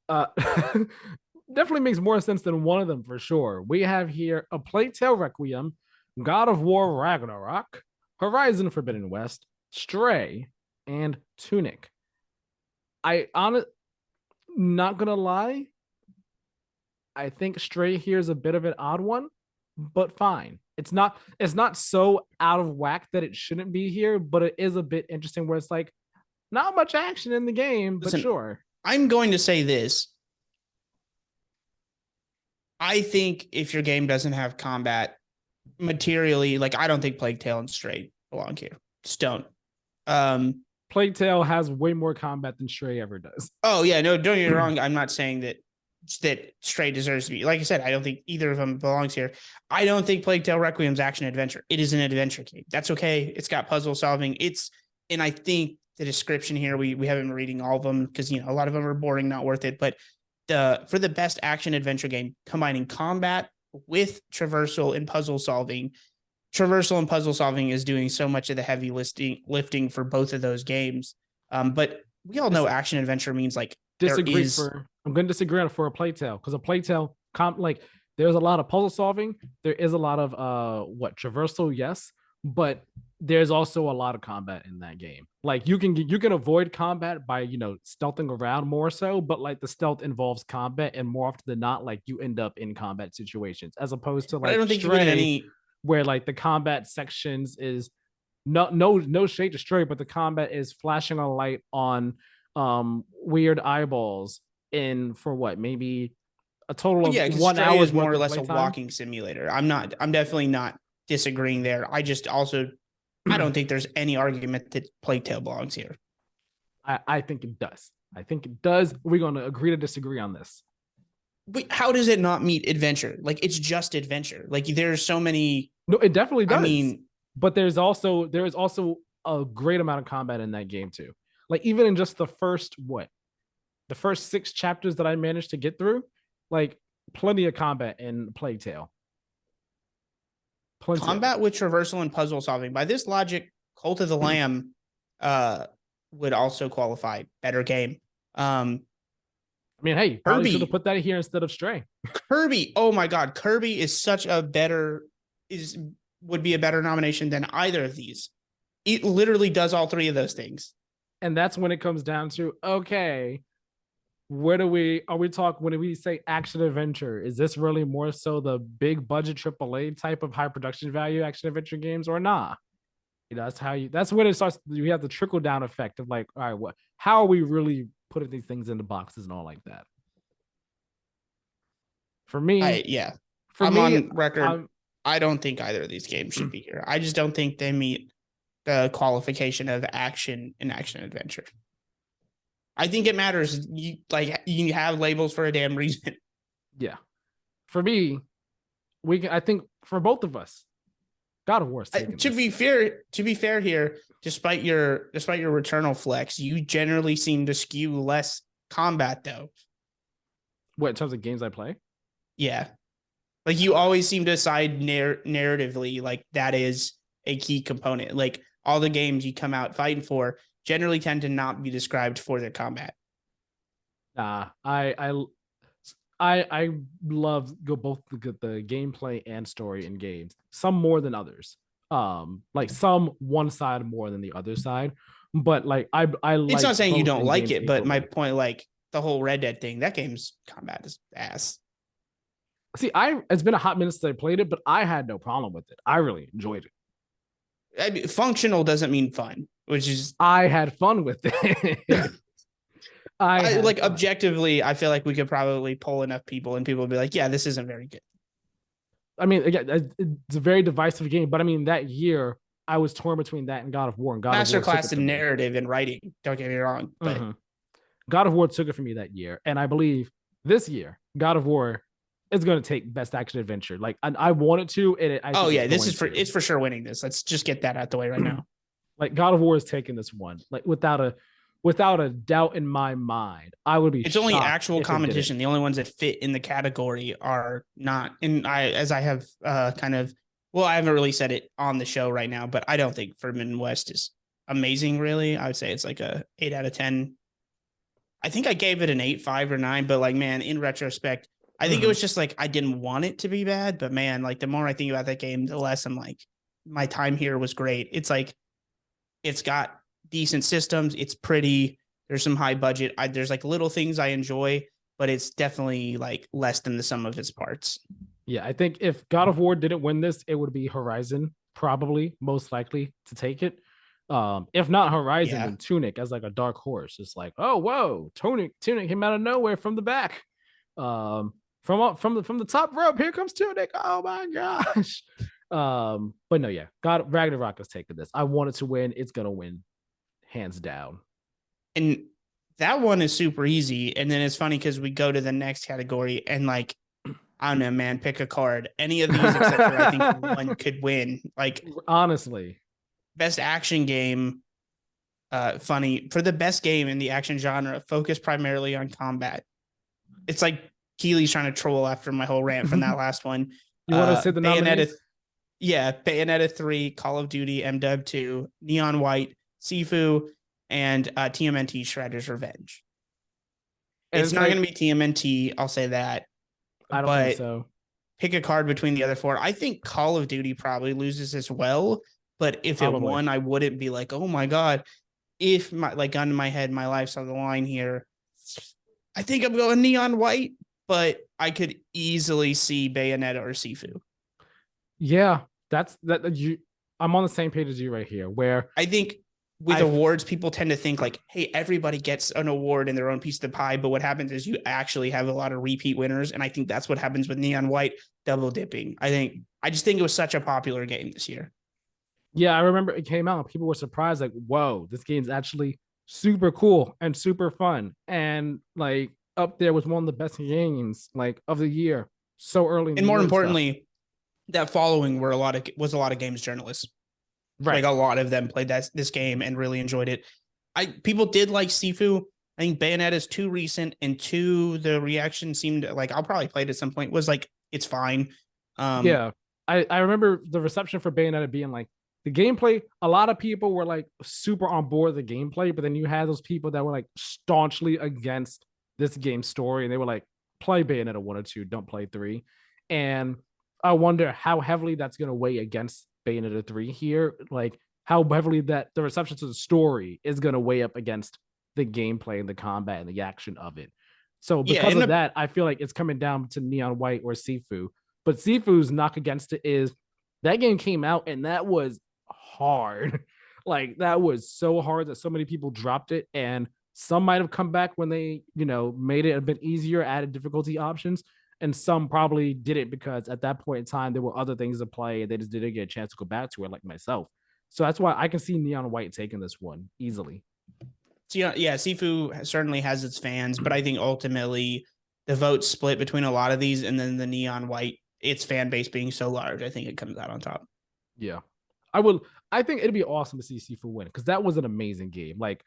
definitely makes more sense than one of them for sure. We have here A Plague Tale Requiem, God of War Ragnarok, Horizon Forbidden West, Stray, and Tunic. Not gonna lie, I think Stray here is a bit of an odd one, but fine. It's not so out of whack that it shouldn't be here, but it is a bit interesting where it's like not much action in the game, but sure. I'm going to say this. I think if your game doesn't have combat materially, like I don't think Plague Tale and Stray belong here. Just don't. Plague Tale has way more combat than Stray ever does. Oh yeah, no, don't get me wrong. I'm not saying that Stray deserves to be. Like I said, I don't think either of them belongs here. I don't think Plague Tale Requiem's action adventure. It is an adventure game. That's okay. It's got puzzle solving. And I think the description here, we haven't been reading all of them because a lot of them are boring, not worth it. But for the best action adventure game, combining combat with traversal and puzzle solving is doing so much of the heavy lifting for both of those games. But we all know action adventure means like I'm going to disagree for A Plague Tale because A Plague Tale there's a lot of puzzle solving. There is a lot of traversal, yes, but there's also a lot of combat in that game. Like you can avoid combat by stealthing around more so, but like the stealth involves combat, and more often than not, like you end up in combat situations as opposed to like I don't think Stray, where like the combat sections is no shade to Stray, but the combat is flashing a light on weird eyeballs in for what maybe a total of 1 hour is more or less a walking simulator. I'm definitely not disagreeing there. I don't think there's any argument that Plague Tale belongs here. I think it does. We're going to agree to disagree on this. Wait, how does it not meet adventure? Like it's just adventure. Like there's so many. No, it definitely does. I mean, but there is also a great amount of combat in that game too. Like even in just the first 6 chapters that I managed to get through, like plenty of combat in Plague Tale. Plenty of it. Combat with traversal and puzzle solving. By this logic, Cult of the Lamb would also qualify. Better game. I mean, hey, probably should have Kirby. put that here instead of Stray. Kirby. Oh my God. Kirby is such a better, would be a better nomination than either of these. It literally does all three of those things. And that's when it comes down to, okay, where do we are we talking when we say action adventure? Is this really more so the big budget AAA type of high production value action adventure games or nah? You know, that's when it starts. You have the trickle down effect of like, all right, what how are we really putting these things into boxes and all like that? For me, Yeah. for I'm me, on record. I don't think either of these games should be here. I just don't think they meet the qualification of action and action adventure. I think it matters. You have labels for a damn reason. Yeah. For me, I think for both of us, God of War is taking To be fair here, despite your Returnal flex, you generally seem to skew less combat though. What in terms of games I play? Yeah. Like you always seem to side narratively, like that is a key component. Like all the games you come out fighting for generally tend to not be described for their combat. Nah, I love both the gameplay and story in games. Some more than others. Like some one side more than the other side. But like I like. It's not saying you don't like it, but my equally. point, like the whole Red Dead thing, that game's combat is ass. See, it's been a hot minute since I played it, but I had no problem with it. I really enjoyed it. I mean, functional doesn't mean fun, which is I had fun with it. I like fun. Objectively, I feel like we could probably pull enough people and people would be like, yeah, this isn't very good. I mean, again, it's a very divisive game, but I mean, that year I was torn between that and God of War. And God Masterclass in narrative and writing. Don't get me wrong, but God of War took it from me that year, and I believe this year God of War is going to take Best Action Adventure. Like I wanted to, and it's for sure winning this. Let's just get that out the way right now. Like God of War is taking this one, like without a doubt in my mind. I would be. It's only actual competition. The only ones that fit in the category are not. And I have I haven't really said it on the show right now, but I don't think Forbidden West is amazing. Really, I would say it's like a 8 out of 10. I think I gave it an 8, 5, or 9, but like, man, in retrospect, I think it was just like I didn't want it to be bad, but man, like the more I think about that game, the less I'm like, my time here was great. It's like it's got decent systems. It's pretty. There's some high budget. There's like little things I enjoy, but it's definitely like less than the sum of its parts. Yeah, I think if God of War didn't win this, it would be Horizon, probably most likely to take it. If not Horizon, then Tunic as like a dark horse. It's like, oh whoa, Tunic came out of nowhere from the back. From the top rope, here comes Tunic. Oh my gosh. But no, yeah, God Ragnarok is taking this. I want it to win. It's gonna win, hands down. And that one is super easy. And then it's funny because we go to the next category and like, I don't know, man, pick a card. Any of these except for I think one could win. Like honestly, best action game. Funny for the best game in the action genre, focus primarily on combat. It's like Keely's trying to troll after my whole rant from that last one. You want to say the nominees? Yeah, Bayonetta 3, Call of Duty, MW 2, Neon White, Sifu, and TMNT Shredder's Revenge. And it's not going to be TMNT, I'll say that. I don't think so. Pick a card between the other four. I think Call of Duty probably loses as well, but if it won, I wouldn't be like, oh my God. If my gun to my head, my life's on the line here. I think I'm going Neon White, but I could easily see Bayonetta or Sifu. Yeah, I'm on the same page as you right here, where I think with awards, people tend to think like, hey, everybody gets an award in their own piece of the pie. But what happens is you actually have a lot of repeat winners. And I think that's what happens with Neon White double dipping. I just think it was such a popular game this year. Yeah, I remember it came out and people were surprised, like, whoa, this game's actually super cool and super fun. And like up there was one of the best games like of the year so early. And more importantly, that following was a lot of games journalists. Right. Like a lot of them played this game and really enjoyed it. People did like Sifu. I think Bayonetta is too recent, and two, the reaction seemed like I'll probably play it at some point. Was like it's fine. Um, Yeah. I remember the reception for Bayonetta being like the gameplay, a lot of people were like super on board with the gameplay, but then you had those people that were like staunchly against this game's story and they were like, play Bayonetta 1 or 2, don't play 3. And I wonder how heavily that's gonna weigh against Bayonetta 3 here. Like how heavily that the reception to the story is gonna weigh up against the gameplay and the combat and the action of it. So yeah, because and of the that, I feel like it's coming down to Neon White or Sifu. But Sifu's knock against it is that game came out and that was hard. Like that was so hard that so many people dropped it, and some might have come back when they, made it a bit easier, added difficulty options, and some probably did it because at that point in time there were other things to play and they just didn't get a chance to go back to it, like myself. So that's why I can see Neon White taking this one easily. so, yeah, Sifu certainly has its fans, but I think ultimately the vote split between a lot of these, and then the Neon White, its fan base being so large, I think it comes out on top. Yeah. I would I think it'd be awesome to see Sifu win because that was an amazing game. Like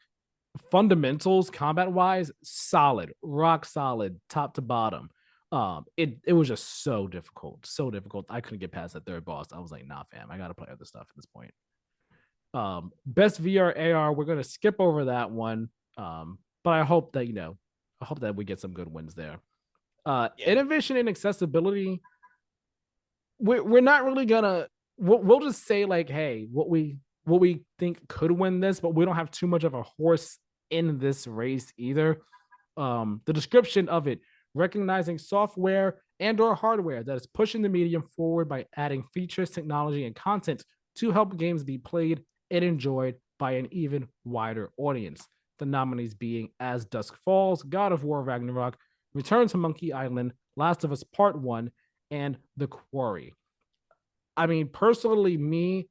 fundamentals, combat wise, solid, rock solid, top to bottom. It was just so difficult, so difficult. I couldn't get past that third boss. I was like, nah, fam, I gotta play other stuff at this point. Best VR AR, we're gonna skip over that one. But I hope that I hope that we get some good wins there. Yeah. Innovation and accessibility, we're not really gonna. We'll just say like, hey, what we think could win this, but we don't have too much of a horse in this race either. The description of it: recognizing software and or hardware that is pushing the medium forward by adding features, technology, and content to help games be played and enjoyed by an even wider audience. The nominees being As Dusk Falls, God of War Ragnarok, Return to Monkey Island, Last of Us Part 1, and The Quarry. I mean, personally,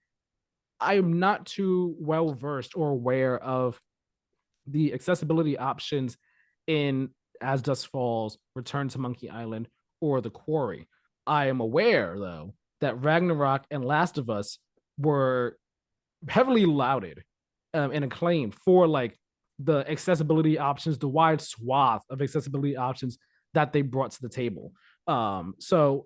I am not too well versed or aware of the accessibility options in As Dusk Falls, Return to Monkey Island, or The Quarry. I am aware, though, that Ragnarok and Last of Us were heavily lauded and acclaimed for like the accessibility options, the wide swath of accessibility options that they brought to the table. So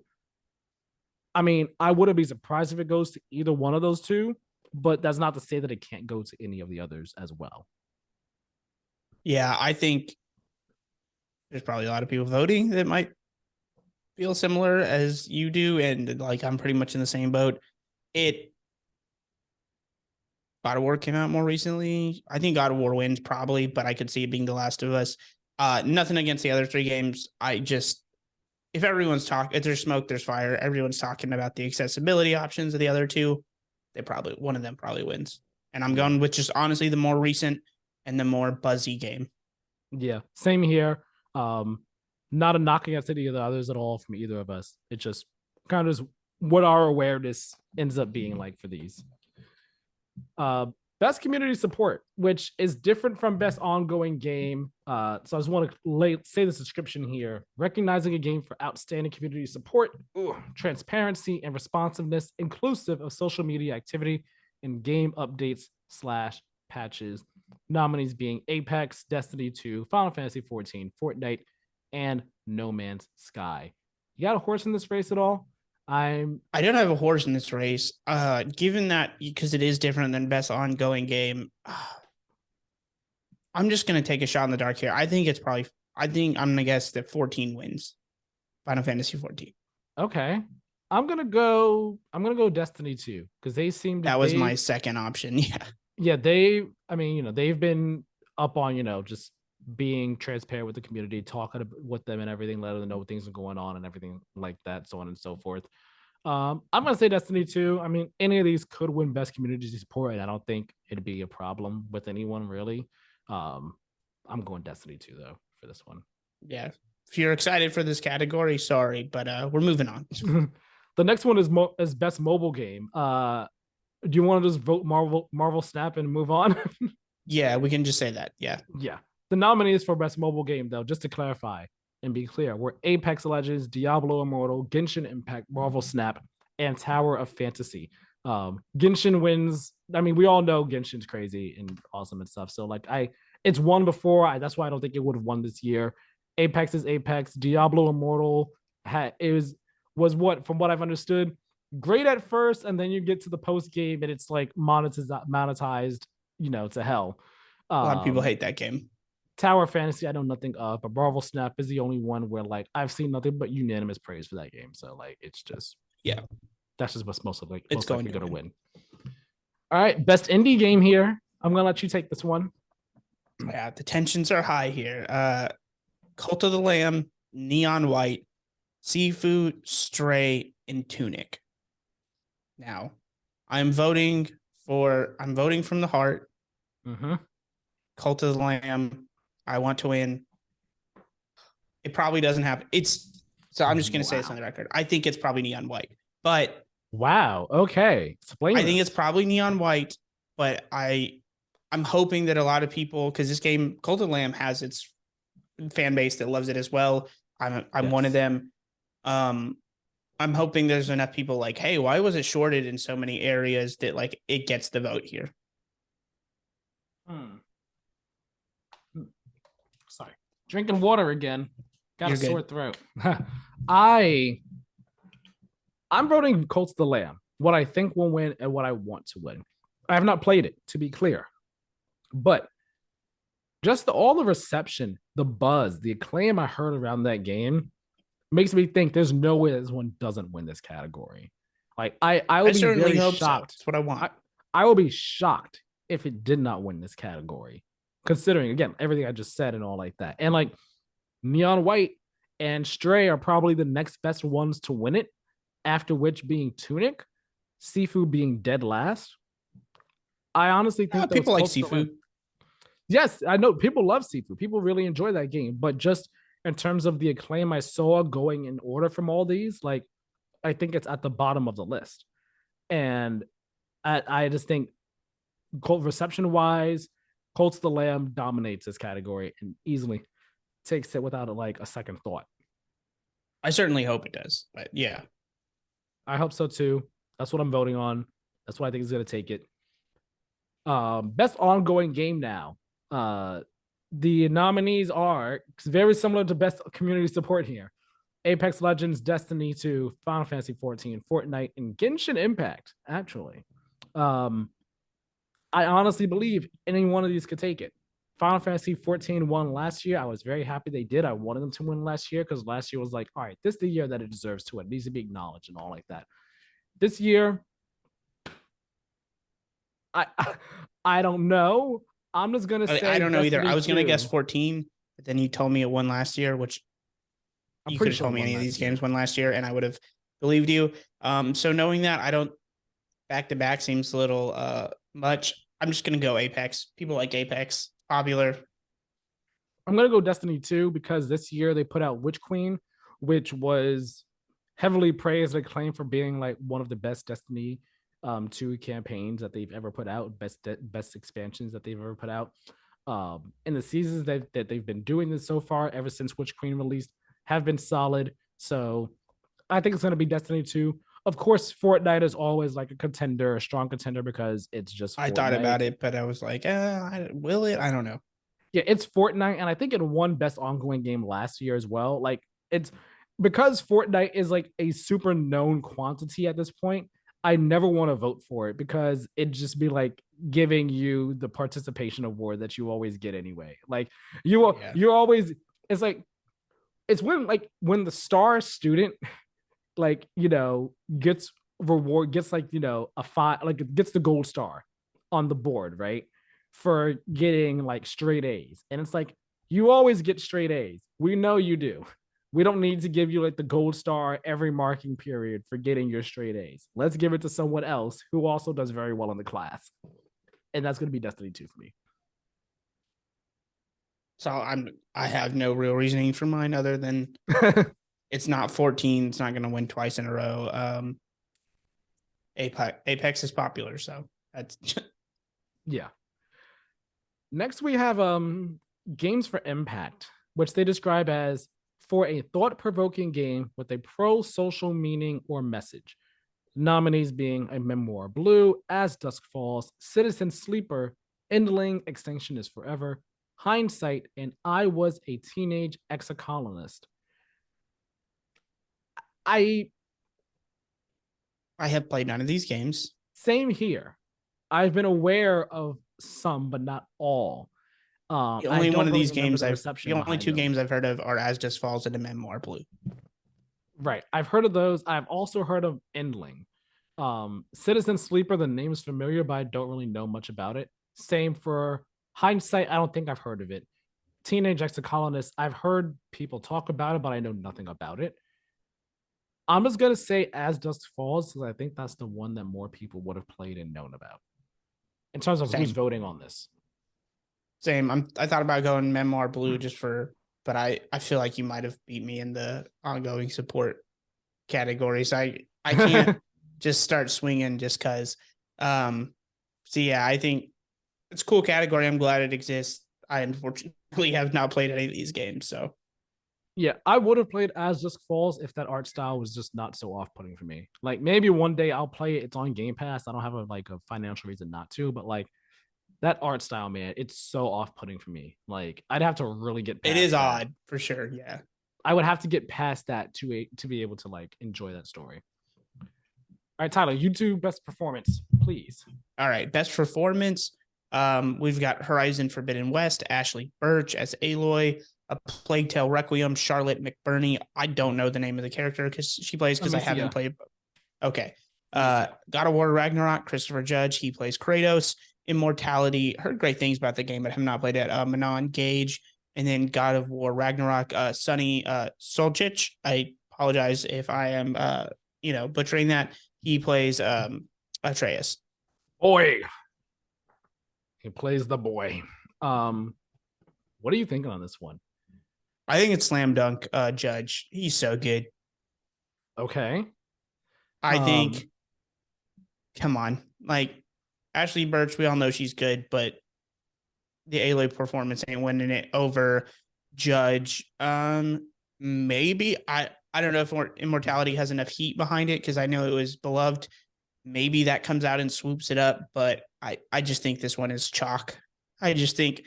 I mean, I wouldn't be surprised if it goes to either one of those two, but that's not to say that it can't go to any of the others as well. Yeah, I think there's probably a lot of people voting that might feel similar as you do, and like I'm pretty much in the same boat. It God of War came out more recently. I think God of War wins probably, but I could see it being The Last of Us. Nothing against the other three games. I just if everyone's talking, if there's smoke, there's fire. Everyone's talking about the accessibility options of the other two. They probably one of them probably wins, and I'm Yeah. going with just honestly the more recent and the more buzzy game. Yeah. Same here. Not a knock against any of the others at all from either of us. It's just kind of just what our awareness ends up being like for these. Uh, Best community support, which is different from best ongoing game. So I just want to say this description here: recognizing a game for outstanding community support, transparency, and responsiveness, inclusive of social media activity and game updates slash patches. Nominees being Apex, Destiny 2, Final Fantasy 14, Fortnite, and No Man's Sky. You got a horse in this race at all? I don't have a horse in this race. Given that because it is different than best ongoing game, I'm just gonna take a shot in the dark here. I think it's probably. I think I'm gonna guess that 14 wins. Final Fantasy 14. Okay. I'm gonna go Destiny 2 because they seem to That was my they second option. Yeah. yeah, they I mean, they've been up on, just being transparent with the community, talking with them and everything, letting them know things are going on and everything like that, so on and so forth. I'm gonna say Destiny 2. I mean, any of these could win best community support, and I don't think it'd be a problem with anyone really. Um, I'm going Destiny 2 though for this one. Yeah. If you're excited for this category, sorry, but we're moving on. The next one is best mobile game. Do you want to just vote Marvel Snap and move on? Yeah, we can just say that. Yeah. Yeah. The nominees for best mobile game, though, just to clarify and be clear, were Apex Legends, Diablo Immortal, Genshin Impact, Marvel Snap, and Tower of Fantasy. Genshin wins. I mean, we all know Genshin's crazy and awesome and stuff. So like, It's won before. That's why I don't think it would have won this year. Apex is Apex. Diablo Immortal was what, from what I've understood, great at first, and then you get to the post game and it's like monetized, to hell. A lot of people Um, hate that game. Tower Fantasy, I know nothing of, but Marvel Snap is the only one where like I've seen nothing but unanimous praise for that game. So like it's just Yeah, that's just what's most like it's most going likely to gonna win. win. All right, best indie game here. I'm gonna let you take this one. Yeah, the tensions are high here. Cult of the Lamb, Neon White, Seafood, Stray, and Tunic. Now, I'm voting from the heart. Mm-hmm. Cult of the Lamb. I want to win. It probably doesn't happen. I'm just gonna say this on Wow. the record. I think it's probably Neon White, but Wow. Okay. I Explain think it's this. probably Neon White. But I'm hoping that a lot of people, because this game, Cult of the Lamb, has its fan base that loves it as well. I'm one of Yes. them. Um, I'm hoping there's enough people like, hey, why was it shorted in so many areas that like it gets the vote here? Hmm. Sorry. Drinking water again. Got a You're sore good. throat. I I'm voting Colts the Lamb. What I think will win and what I want to win. I have not played it, to be clear, but just all the reception, the buzz, the acclaim I heard around that game makes me think there's no way this one doesn't win this category. Like I will I be certainly very hope so. shocked. That's what I want. I will be shocked if it did not win this category, considering again everything I just said and all like that. And like Neon White and Stray are probably the next best ones to win it, after which being Tunic, Seafood being dead last. I honestly think those People like Colts the Lamb. seafood. Yes, I know people love Seafood. People really enjoy that game, but just in terms of the acclaim I saw going in order from all these, like I think it's at the bottom of the list. And I just think Colt reception wise, Colts the Lamb dominates this category and easily takes it without like a second thought. I certainly hope it does. But yeah, I hope so too. That's what I'm voting on. That's what I think is going to take it. Best ongoing game now. The nominees are very similar to best community support here. Apex Legends, Destiny 2, Final Fantasy 14, Fortnite, and Genshin Impact, actually. Um, I honestly believe any one of these could take it. Final Fantasy 14 won last year. I was very happy they did. I wanted them to win last year because last year was like, all right, this is the year that it deserves to win. It needs to be acknowledged and all like that. This year, I I don't know. I'm just gonna I say don't know either. I Destiny was gonna guess 2. 14, but then you told me it won last year, which I'm you could pretty have sure told it me won any of these last year. games won last year, and I would have believed you. So knowing that, I don't back to back seems a little much. I'm just gonna go Apex. People like Apex, popular. I'm gonna go Destiny 2 because this year they put out Witch Queen, which was heavily praised and acclaimed for being like one of the best Destiny 2 campaigns that they've ever put out, best expansions that they've ever put out. And the seasons that they've been doing this so far, ever since Witch Queen released, have been solid. So I think it's gonna be Destiny 2. Of course, Fortnite is always like a contender, a strong contender because it's just I thought Fortnite. about it, but I was like, will it? I don't know. Yeah, it's Fortnite, and I think it won best ongoing game last year as well. Like it's because Fortnite is like a super known quantity at this point. I never want to vote for it because it'd just be like giving you the participation award that you always get anyway. Like Yeah, you're always it's like it's when the star student like gets gets like a five like gets the gold star on the board, right, for getting like straight A's. And it's like you always get straight A's, we know you do. We don't need to give you like the gold star every marking period for getting your straight A's. Let's give it to someone else who also does very well in the class, and that's going to be Destiny 2 for me. so I have no real reasoning for mine other than it's not 14. It's not going to win twice in a row. Apex is popular, so that's Yeah. Next, we have games for impact, which they describe as for a thought-provoking game with a pro-social meaning or message. Nominees being A Memoir Blue, As Dusk Falls, Citizen Sleeper, Endling, Extinction is Forever, hindsight, and I was a teenage exocolonist. I I have played none of these games. Same here. I've been aware of some, but not all. The I only one don't of really these remember games the the reception only behind two them. games I've heard of are As Just Falls and A Memoir Blue. Right. I've heard of those. I've also heard of Endling. Citizen Sleeper, the name is familiar, but I don't really know much about it. Same for Hindsight. I don't think I've heard of it. Teenage Exocolonist, I've heard people talk about it, but I know nothing about it. I'm just gonna say As Dusk Falls because I think that's the one that more people would have played and known about in terms of who's Same. voting on this. Same. I thought about going Memoir Blue just for, but I feel like you might have beat me in the ongoing support category. So I can't just start swinging just because. So yeah, I think it's a cool category. I'm glad it exists. I unfortunately have not played any of these games. So Yeah, I would have played As Dusk Falls if that art style was just not so off-putting for me. Like maybe one day I'll play it. It's on Game Pass. I don't have a financial reason not to, but like that art style, man, it's so off-putting for me. Like I'd have to really get it past is that. odd for sure. Yeah. I would have to get past that to be able to like enjoy that story. All right, Tyler, you do best performance, please. All right. Best performance. We've got Horizon Forbidden West, Ashley Birch as Aloy, A Plague Tale Requiem, Charlotte McBurney. I don't know the name of the character because I haven't Amicia. played. Okay. Amicia. God of War Ragnarok, Christopher Judge. He plays Kratos. Immortality. Heard great things about the game, but have not played it. Manon Gage. And then God of War Ragnarok, Sonny Solchich. I apologize if I am butchering that. He plays Atreus. Boy. He plays the boy. Um, what are you thinking on this one? I think it's slam dunk. Judge, he's so good. Okay. I Um, think. Come on, like Ashley Birch, we all know she's good, but the Aloy performance ain't winning it over Judge. Maybe I don't know if Immortality has enough heat behind it because I know it was beloved. Maybe that comes out and swoops it up, but I just think this one is chalk. I just think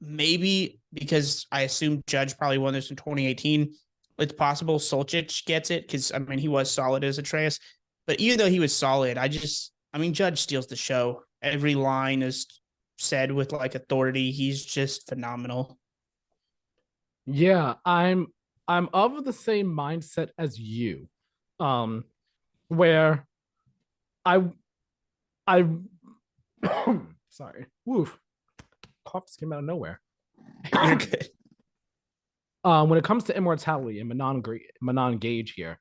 maybe because I assume Judge probably won this in 2018. It's possible Solchich gets it because I mean he was solid as Atreus, but even though he was solid, I mean Judge steals the show. Every line is said with like authority. He's just phenomenal. yeah, I'm of the same mindset as you. Um, where I I sorry, woof, cough just came out of nowhere. You're good. When it comes to immortality and Manon Gage here,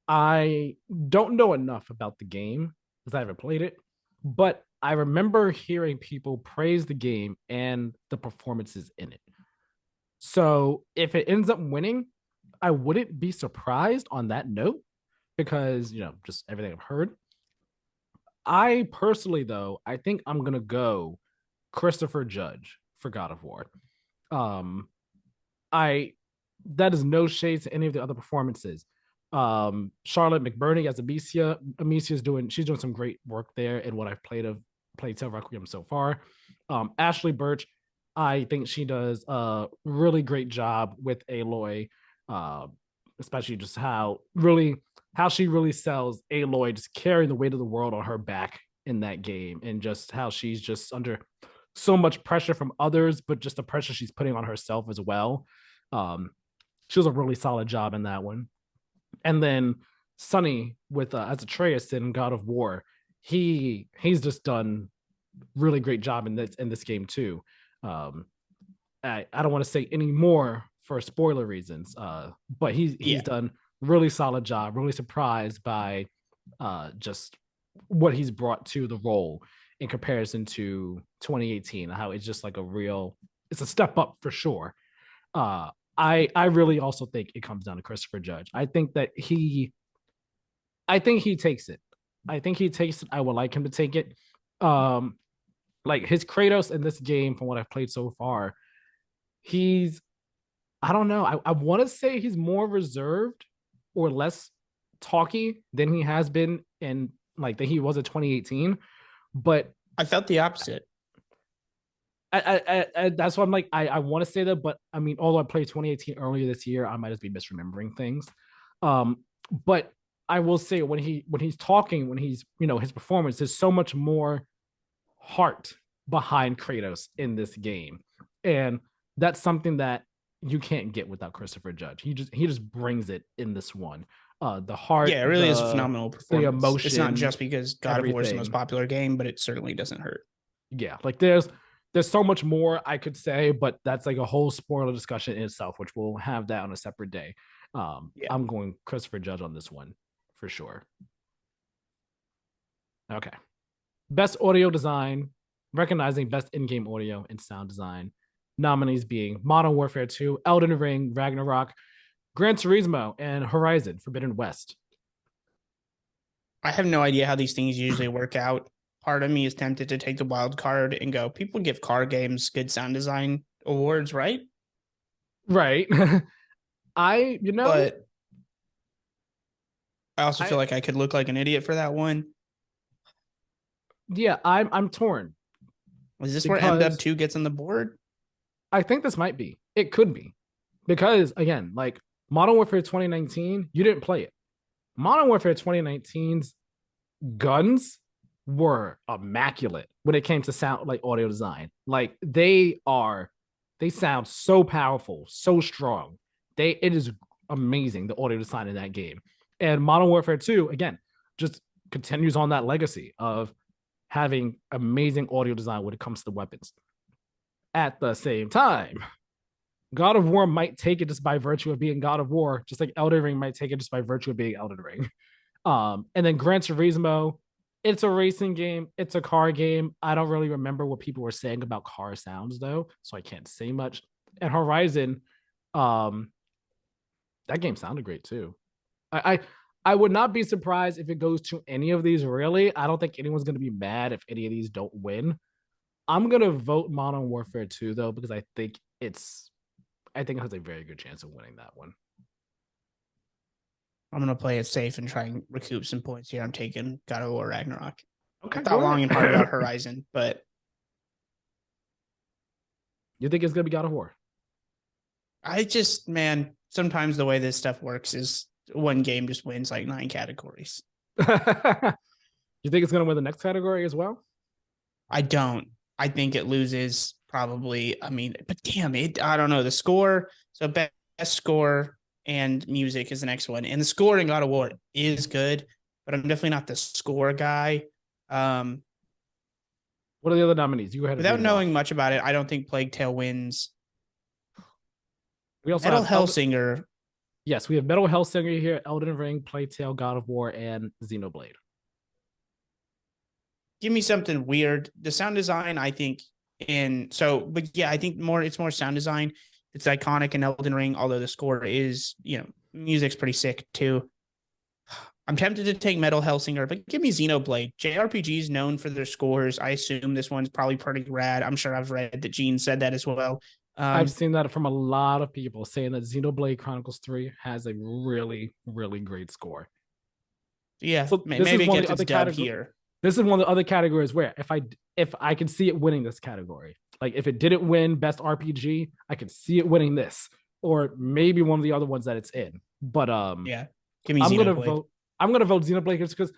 I don't know enough about the game because I haven't played it, but I remember hearing people praise the game and the performances in it. So if it ends up winning, I wouldn't be surprised on that note because, just everything I've heard. I personally, though, I think I'm going to go Christopher Judge for God of War. Um, I That is no shade to any of the other performances. Charlotte McBurney as she's doing some great work there in what I've played Tale Requiem so far. Ashley Birch, I think she does a really great job with Aloy, uh, especially just how she really sells Aloy, just carrying the weight of the world on her back in that game, and just how she's just under so much pressure from others, but just the pressure she's putting on herself as well. Um, she was a really solid job in that one. And then Sonny with as Atreus in God of War, he's just done really great job in this game too. Um, I don't want to say any more for spoiler reasons, but he's Yeah. done really solid job. Really surprised by just what he's brought to the role in comparison to 2018. How it's just like it's a step up for sure. Uh, I really also think it comes down to Christopher Judge. I think he takes it. I think he takes it. I would like him to take it. Um, like his Kratos in this game, from what I've played so far, he's I don't know. I want to say he's more reserved or less talky than he has been than he was in 2018. But I felt the opposite. That's why I'm like, I want to say that, but I mean, although I played 2018 earlier this year, I might just be misremembering things. But I will say when he's talking, when he's his performance, there's so much more heart behind Kratos in this game, and that's something that you can't get without Christopher Judge. He just brings it in this one. The heart, Yeah, it really is a phenomenal the performance. It's not emotion, just because God of War is the most everything. popular game, but it certainly doesn't hurt. Yeah, like there's so much more I could say, but that's like a whole spoiler discussion in itself, which we'll have that on a separate day. Yeah. I'm going Christopher Judge on this one for sure. Okay. Best audio design, recognizing best in-game audio and sound design. Nominees being Modern Warfare 2, Elden Ring, Ragnarok, Gran Turismo, and Horizon Forbidden West. I have no idea how these things usually work out. Part of me is tempted to take the wild card and go, people give car games good sound design awards, right? Right. I, you know, But I also feel I like I could look like an idiot for that one. yeah, I'm torn Is this where MW because 2 gets on the board? I think this might be. It could be. Because again, like Modern Warfare 2019, you didn't play it. Modern Warfare 2019's guns were immaculate when it came to sound like audio design. Like they sound so powerful, so strong. It is amazing the audio design in that game. And Modern Warfare 2, again, just continues on that legacy of having amazing audio design when it comes to the weapons. At the same time, God of War might take it just by virtue of being God of War, just like Elden Ring might take it just by virtue of being Elden Ring. And then Gran Turismo, it's a racing game, it's a car game. I don't really remember what people were saying about car sounds though, so I can't say much. And Horizon, um, that game sounded great too. I I would not be surprised if it goes to any of these. Really, I don't think anyone's gonna be mad if any of these don't win. I'm gonna vote Modern Warfare 2 though because I think it has a very good chance of winning that one. I'm going to play it safe and try and recoup some points here. I'm taking God of War Ragnarok. I Okay, thought go long and hard about ahead. Horizon, but You think it's gonna be God of War? I just, man, sometimes the way this stuff works is one game just wins like 9 categories. You think it's gonna win the next category as well? I don't. I think it loses probably. I mean, but damn it, I don't know the score. So best score and music is the next one, and the score in God of War is good, but I'm definitely not the score guy. Um, What are the other nominees? You go ahead and read without them off. knowing much about it, I don't think Plague Tale wins. We also Metal have Hellsinger. yes, we have Metal Hellsinger here, Elden Ring, Plague Tale, God of War, and Xenoblade. Give me something weird. The sound design, I think, but yeah, I think it's more sound design. It's iconic in Elden Ring, although the score is, music's pretty sick too. I'm tempted to take Metal Hellsinger, but give me Xenoblade. JRPGs known for their scores. I assume this one's probably pretty rad. I'm sure I've read that Gene said that as well. I've seen that from a lot of people saying that Xenoblade Chronicles 3 has a really, really great score. Yeah, So this is maybe it one of gets the its other dub categories. here. This is one of the other categories where if I can see it winning this category, like if it didn't win best RPG, I could see it winning this, or maybe one of the other ones that it's in. But Yeah, give me I'm gonna Xenoblade. vote. I'm gonna vote Xenoblade just because,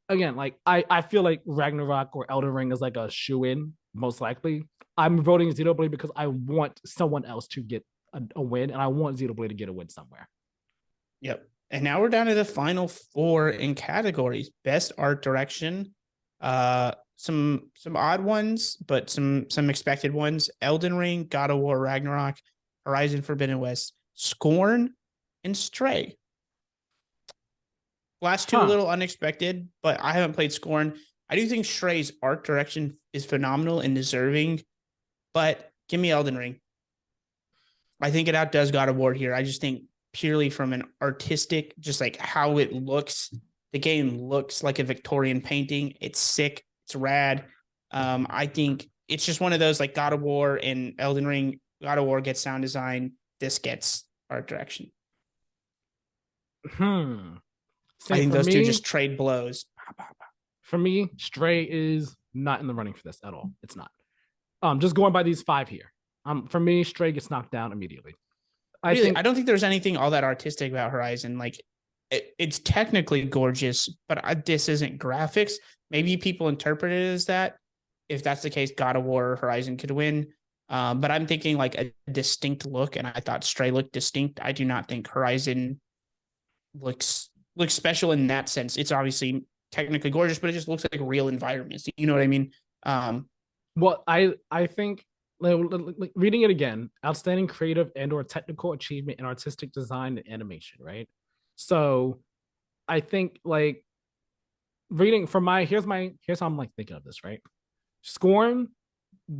again, like I feel like Ragnarok or Elden Ring is like a shoe in most likely. I'm voting Xenoblade because I want someone else to get a win, and I want Xenoblade to get a win somewhere. Yep. And now we're down to the final four in categories. Best art direction. Some odd ones, but some expected ones. Elden Ring, God of War, Ragnarok, Horizon Forbidden West, Scorn, and Stray. Last two a Huh. little unexpected, but I haven't played Scorn. I do think Stray's art direction is phenomenal and deserving, but give me Elden Ring. I think it outdoes God of War here. I just think purely from an artistic, just like how it looks, the game looks like a Victorian painting. It's sick. It's rad. I think it's just one of those like God of War and Elden Ring. God of War gets sound design. This gets art direction. Hmm. I Say think those two just trade blows. for me, Stray is not in the running for this at all. It's not. Just going by these five here. For me, Stray gets knocked down immediately. I Really, think I don't think there's anything all that artistic about Horizon. Like, it's technically gorgeous, but this isn't graphics. Maybe people interpret it as that. If that's the case, God of War or Horizon could win. But I'm thinking like a distinct look, and I thought Stray looked distinct. I do not think Horizon looks special in that sense. It's obviously technically gorgeous, but it just looks like real environments. You know what I mean? well, I think like, reading it again, outstanding creative and or technical achievement in artistic design and animation, right? So I think like reading from here's how I'm like thinking of this, right? Scorn,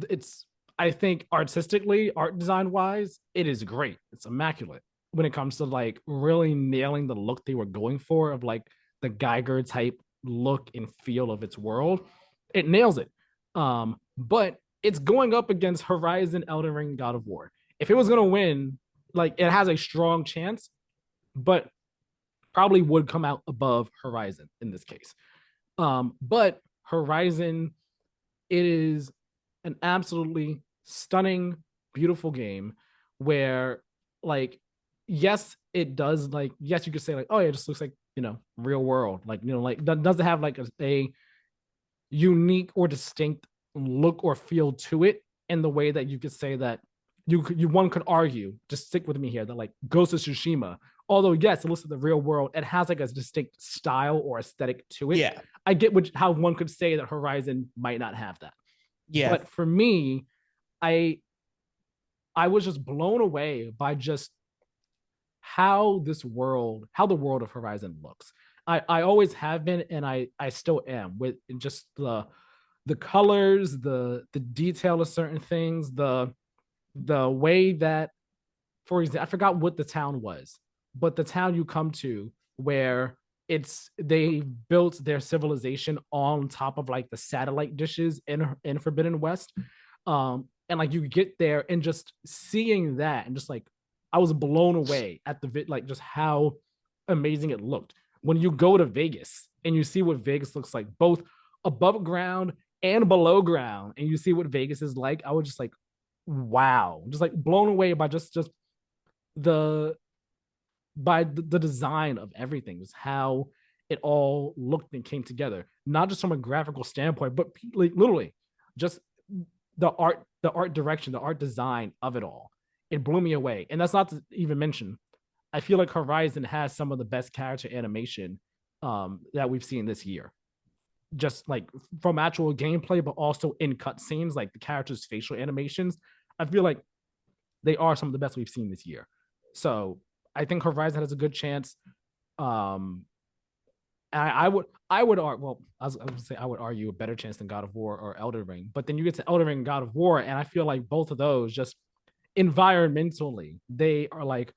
it's I think artistically, art design wise, it is great. It's immaculate when it comes to like really nailing the look they were going for of like the Geiger type look and feel of its world. It nails it. But it's going up against Horizon, Elden Ring, God of War. If it was gonna win, like it has a strong chance, but probably would come out above Horizon in this case. But Horizon, it is an absolutely stunning, beautiful game where, like, yes, it does. Like, yes, you could say like, oh, yeah, it just looks like real world. Like, like doesn't have like a unique or distinct look or feel to it in the way that you could say that you one could argue, just stick with me here, that like Ghost of Tsushima, although yes, it looks like the real world, it has like a distinct style or aesthetic to it. Yeah, I get how one could say that Horizon might not have that. yeah. But for me, I I was just blown away by just how the world of Horizon looks. I always have been, and I still am, with just the colors, the detail of certain things, the way that, for example, I forgot what the town was, but the town you come to where they built their civilization on top of like the satellite dishes in Forbidden West. And like you get there and just seeing that and just like I was blown away at like just how amazing it looked. When you go to Vegas and you see what Vegas looks like, both above ground and below ground, and you see what Vegas is like, I was just like, wow, just like blown away by just the the design of everything, was how it all looked and came together, not just from a graphical standpoint, but like literally just the art direction, the art design of it all. It blew me away. And that's not to even mention, I feel like Horizon has some of the best character animation that we've seen this year. Just like from actual gameplay, but also in cutscenes, like the characters' facial animations. I feel like they are some of the best we've seen this year. So I think Horizon has a good chance. Um, I would argue, well, I would say I would argue a better chance than God of War or Elden Ring. But then you get to Elden Ring and God of War, and I feel like both of those just environmentally, they are like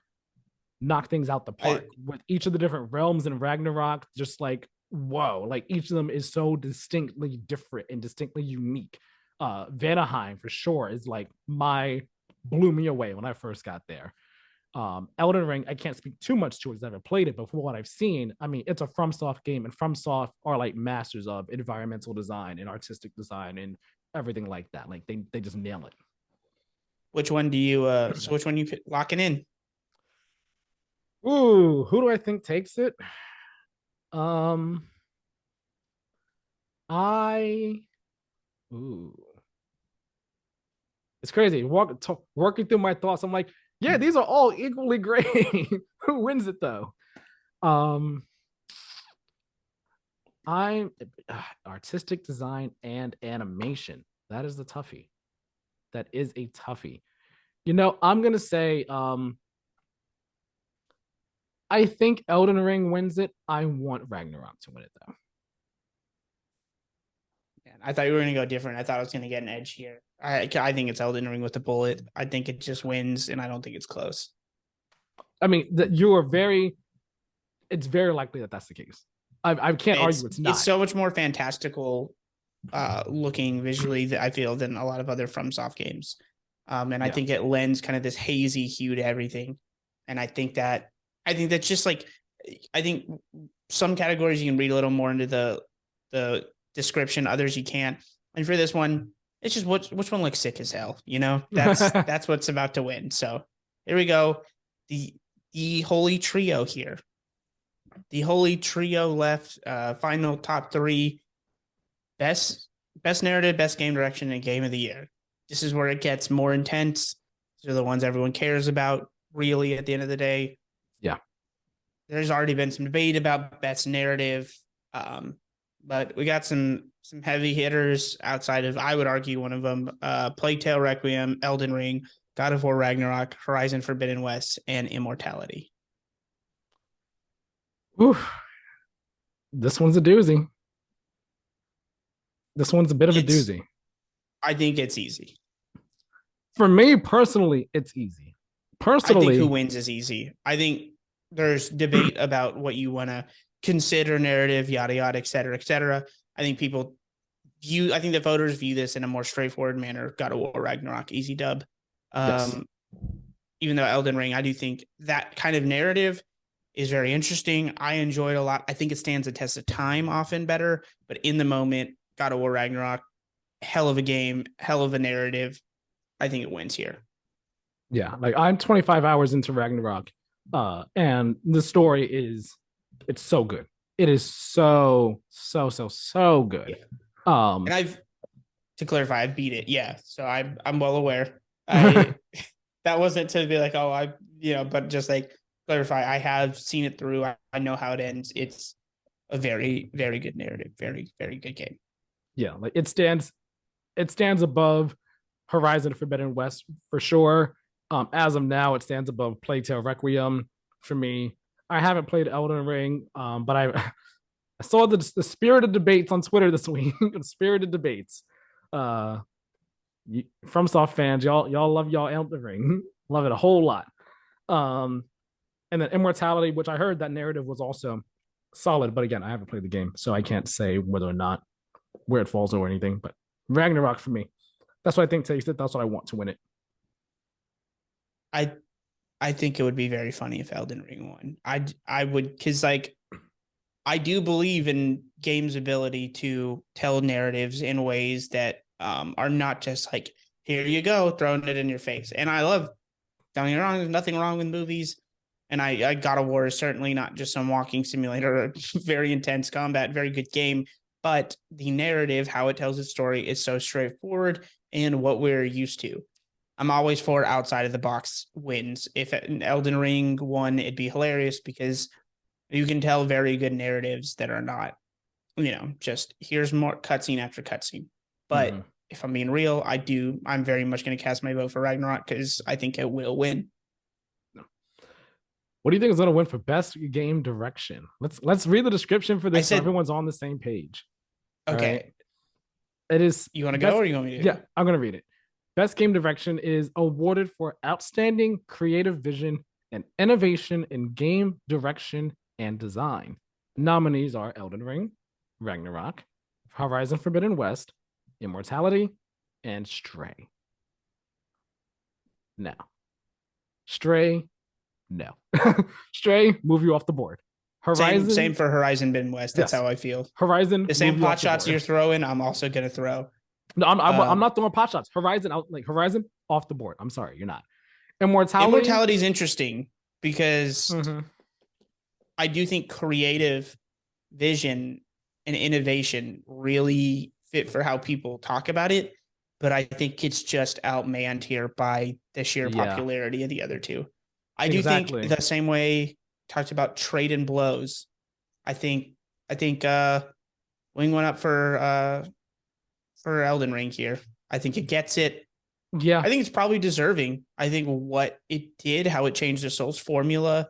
knock things out the I park with each of the different realms in Ragnarok. Just like whoa, like each of them is so distinctly different and distinctly unique. Vanaheim for sure is like my blew me away when I first got there. Elden Ring, I can't speak too much to it because I never played it, but from what I've seen, I mean, it's a FromSoft game, and FromSoft are like masters of environmental design and artistic design and everything like that. Like they just nail it. which one do you so which one you locking in? Ooh, who do I think takes it? Um, I ooh, it's crazy. Working through my thoughts, I'm like, yeah, these are all equally great. Who wins it though? Um, I'm artistic design and animation. That is the toughie. That is a toughie. I'm gonna say I think Elden Ring wins it. I want Ragnarok to win it though. Man, I thought you were going to go different. I thought I was going to get an edge here. I think it's Elden Ring with a bullet. I think it just wins, and I don't think it's close. I mean, you are very. It's very likely that that's the case. I can't argue it's It's not. so much more fantastical looking visually that I feel than a lot of other FromSoft games. And I Yeah. think it lends kind of this hazy hue to everything. And I think that's just like I think some categories you can read a little more into the description, others you can't. And for this one, It's just which one looks sick as hell, you know? That's what's about to win. So here we go. The the holy trio here. The holy trio left, final top three. Best best narrative, best game direction, and game of the year. This is where it gets more intense. These are the ones everyone cares about, really, at the end of the day. Yeah. There's already been some debate about best narrative. But we got some heavy hitters outside of, I would argue, one of them, Plague Tale Requiem, Elden Ring, God of War Ragnarok, Horizon Forbidden West, and Immortality. Oof. This one's a doozy. This one's a bit of a doozy. I think it's easy. For me personally, it's easy. Personally, I think who wins is easy. I think there's debate about what you want to consider narrative, yada, yada, et cetera, et cetera. I think the voters view this in a more straightforward manner. God of War Ragnarok, easy dub. yes. Even though Elden Ring, I do think that kind of narrative is very interesting. I enjoy it a lot. I think it stands the test of time often better, but in the moment, God of War Ragnarok, hell of a game, hell of a narrative. I think it wins here. Yeah, like I'm 25 hours into Ragnarok, and the story it's so good. It is so good. And to clarify, I beat it. Yeah, so I'm well aware. That wasn't to be like, oh, but just like clarify, I have seen it through. I know how it ends. It's a very, very good narrative. Very, very good game. Yeah, like it stands above Horizon Forbidden West for sure. As of now, it stands above Plague Tale Requiem for me. I haven't played Elden Ring, but I saw the spirited debates on Twitter this week. Spirited debates. FromSoft fans, y'all love y'all Elden Ring, love it a whole lot. And then Immortality, which I heard that narrative was also solid, but again, I haven't played the game, so I can't say whether or not where it falls or anything. But Ragnarok for me, that's what I think takes it. That's what I want to win it. I think it would be very funny if Elden Ring won. I would, because like I do believe in games' ability to tell narratives in ways that are not just like, here you go, throwing it in your face. And I love, don't get me wrong, there's nothing wrong with movies. And I God of War is certainly not just some walking simulator, very intense combat, very good game. But the narrative, how it tells its story, is so straightforward and what we're used to. I'm always for outside of the box wins. If an Elden Ring won, it'd be hilarious because you can tell very good narratives that are not, just here's more cutscene after cutscene. But if I'm being real, I'm very much going to cast my vote for Ragnarok because I think it will win. What do you think is going to win for best game direction? Let's read the description for this so everyone's on the same page. Okay. Right? It is. You want to go or you want me to? Yeah, I'm going to read it. Best game direction is awarded for outstanding creative vision and innovation in game direction and design. Nominees are Elden Ring, Ragnarok, Horizon Forbidden West, Immortality, and Stray. Now, Stray, no. Stray, move you off the board. Horizon, same for Horizon Forbidden West. That's how I feel. Horizon, the same pot shots you're throwing, I'm also going to throw. No, I'm not throwing pot shots. Horizon off the board. I'm sorry, you're not. Immortality is interesting because I do think creative vision and innovation really fit for how people talk about it, but I think it's just outmanned here by the sheer popularity of the other two. I do think the same way talked about trade and blows. I think wing one up for Elden Ring here. I think it gets it. Yeah. I think it's probably deserving. I think what it did, how it changed the Souls formula,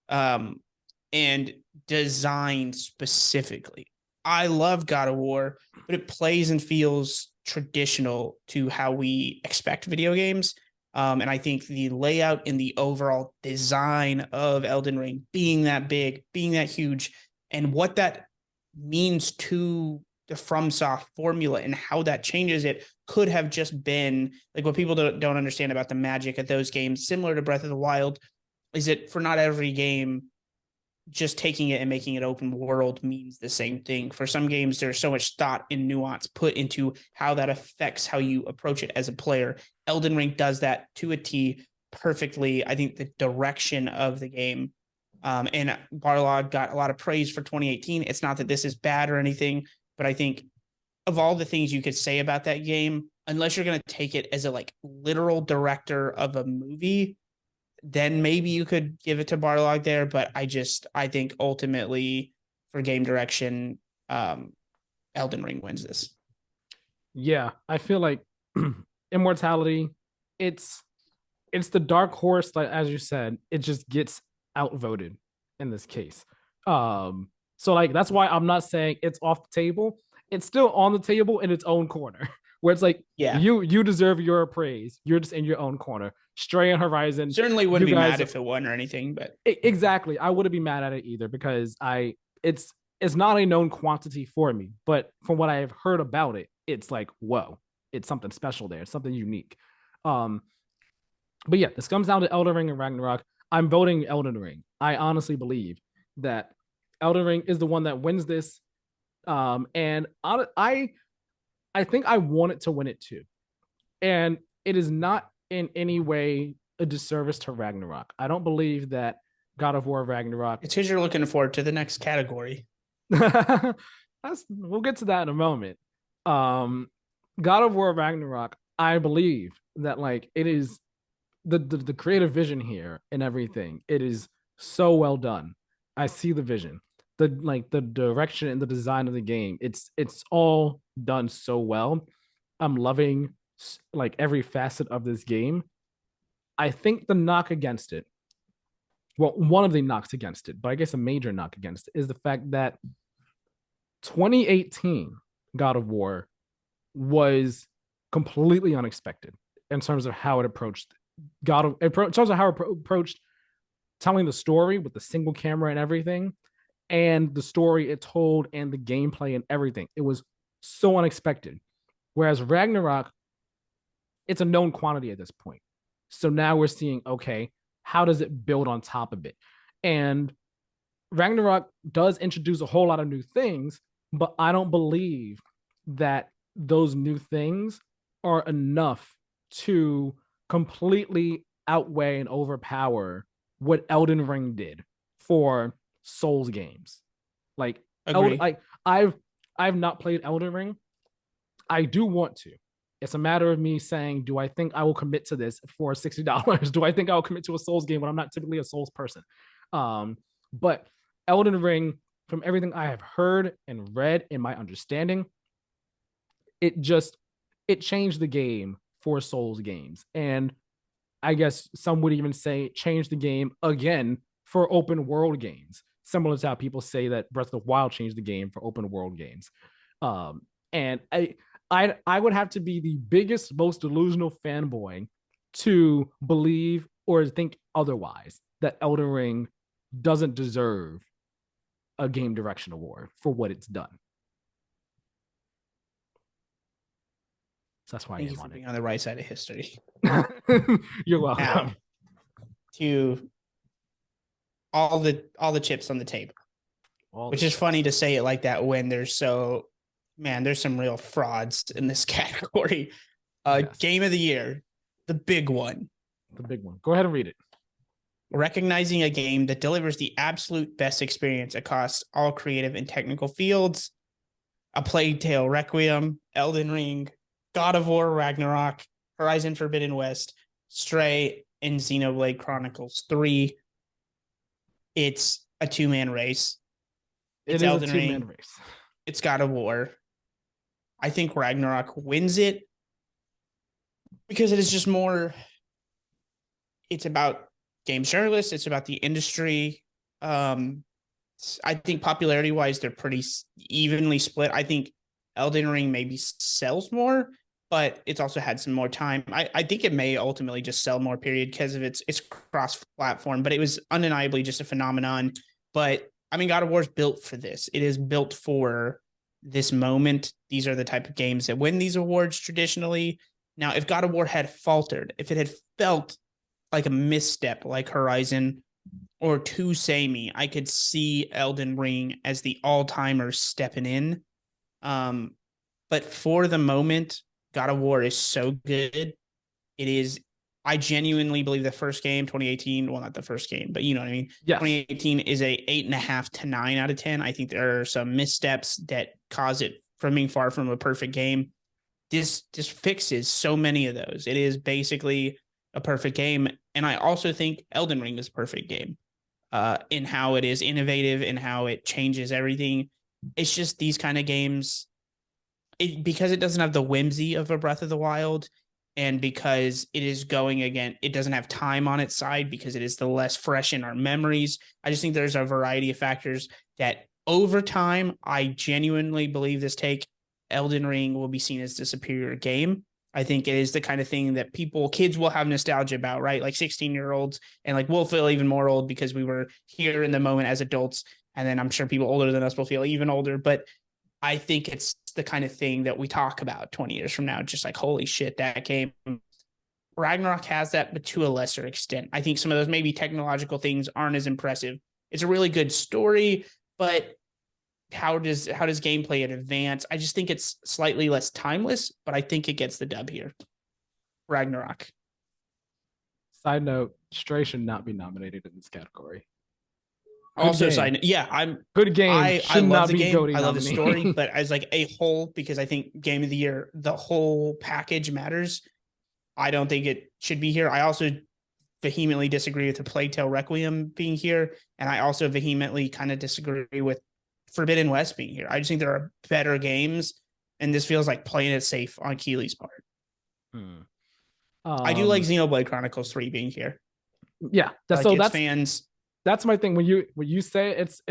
and design specifically. I love God of War, but it plays and feels traditional to how we expect video games. And I think the layout and the overall design of Elden Ring being that big, being that huge, and what that means to the FromSoft formula and how that changes it could have just been like what people don't understand about the magic of those games, similar to Breath of the Wild, is that for not every game just taking it and making it open world means the same thing. For some games, there's so much thought and nuance put into how that affects how you approach it as a player. Elden Ring does that to a T perfectly. I think the direction of the game, and Barlog got a lot of praise for 2018. It's not that this is bad or anything, but I think of all the things you could say about that game, unless you're going to take it as a like literal director of a movie, then maybe you could give it to Barlog there. But I think ultimately for game direction, Elden Ring wins this. Yeah, I feel like Immortality, it's it's the dark horse, like as you said, it just gets outvoted in this case. So like that's why I'm not saying it's off the table. It's still on the table in its own corner, where it's like Yeah. you deserve your praise. You're just in your own corner. Stray and Horizon, Certainly you wouldn't be guys mad if it won or anything, but exactly. I wouldn't be mad at it either because it's not a known quantity for me, but from what I have heard about it, it's like whoa, it's something special there. It's something unique. Um, but yeah, this comes down to Elden Ring and Ragnarok. I'm voting Elden Ring. I honestly believe that Elden Ring is the one that wins this. And I think I want it to win it too. And it is not in any way a disservice to Ragnarok. I don't believe that God of War Ragnarok. it's because you're looking forward to the next category. We'll get to that in a moment. Um, God of War Ragnarok. I believe that like it is the creative vision here and everything. It is so well done. I see the vision, the direction and the design of the game. It's all done so well. I'm loving like every facet of this game. I think the knock against it, well, one of the knocks against it, but I guess a major knock against it is the fact that 2018 God of War was completely unexpected in terms of how it approached in terms of how it approached telling the story with the single camera and everything, and the story it told and the gameplay and everything. It was so unexpected. Whereas Ragnarok, it's a known quantity at this point. So now we're seeing, okay, how does it build on top of it? And Ragnarok does introduce a whole lot of new things, but I don't believe that those new things are enough to completely outweigh and overpower what Elden Ring did for Souls games. Like, like I've not played Elden Ring. I do want to. It's a matter of me saying, do I think I will commit to this for $60? Do I think I'll commit to a Souls game when I'm not typically a Souls person? But Elden Ring, from everything I have heard and read in my understanding, it just it changed the game for Souls games. And I guess some would even say it changed the game again for open world games, similar to how people say that Breath of the Wild changed the game for open world games. And I would have to be the biggest, most delusional fanboy to believe or think otherwise that Elden Ring doesn't deserve a game direction award for what it's done. So that's why Thank I you am for on being on the right side of history. it. You're welcome. Now, to all the chips on the table, which is funny to say it like that when there's some real frauds in this category. Yes. Game of the year, the big one. The big one. Go ahead and read it. Recognizing a game that delivers the absolute best experience across all creative and technical fields. A Plague Tale Requiem, Elden Ring, God of War Ragnarok, Horizon Forbidden West, Stray, and Xenoblade Chronicles 3. It's a two-man race. It's Elden Ring. A two-man race. It's God of War. I think Ragnarok wins it because it is just more. It's about game journalists. It's about the industry. I think popularity-wise, they're pretty evenly split. I think Elden Ring maybe sells more, but it's also had some more time. I think it may ultimately just sell more, period, because of its cross-platform, but it was undeniably just a phenomenon. But, I mean, God of War is built for this. It is built for this moment. These are the type of games that win these awards traditionally. Now, if God of War had faltered, if it had felt like a misstep like Horizon, or too samey. I could see Elden Ring as the all timer stepping in. Um, but for the moment, God of War is so good. It is. I genuinely believe the first game, 2018. Well, not the first game, but you know what I mean. Yes. 2018 is a 8.5 to 9 out of 10. I think there are some missteps that cause it from being far from a perfect game. This just fixes so many of those. It is basically a perfect game, and I also think Elden Ring is a perfect game in how it is innovative and how it changes everything. It's just these kind of games, because it doesn't have the whimsy of a Breath of the Wild, and because it is going again, it doesn't have time on its side because it is the less fresh in our memories. I just think there's a variety of factors that over time, I genuinely believe this take Elden Ring will be seen as the superior game. I think it is the kind of thing that kids will have nostalgia about, right? Like 16-year-olds, and like we'll feel even more old because we were here in the moment as adults. And then I'm sure people older than us will feel even older. But I think it's the kind of thing that we talk about 20 years from now, just like, holy shit, that game. Ragnarok has that, but to a lesser extent. I think some of those maybe technological things aren't as impressive. It's a really good story, but how does gameplay advance? I just think it's slightly less timeless, but I think it gets the dub here. Ragnarok. Side note: Stray should not be nominated in this category. Good Also, game. side yeah, I'm Good game I should love not the be game. GOTY I love the story, nominee. but as like a whole, because I think game of the year, the whole package matters. I don't think it should be here. I also vehemently disagree with the Plague Tale Requiem being here, and I also vehemently kind of disagree with Forbidden West being here. I just think there are better games, and this feels like playing it safe on Keely's part. Hmm. I do like Um, Xenoblade Chronicles 3 being here. yeah, I that's like so its fans. that's my thing. When you say it's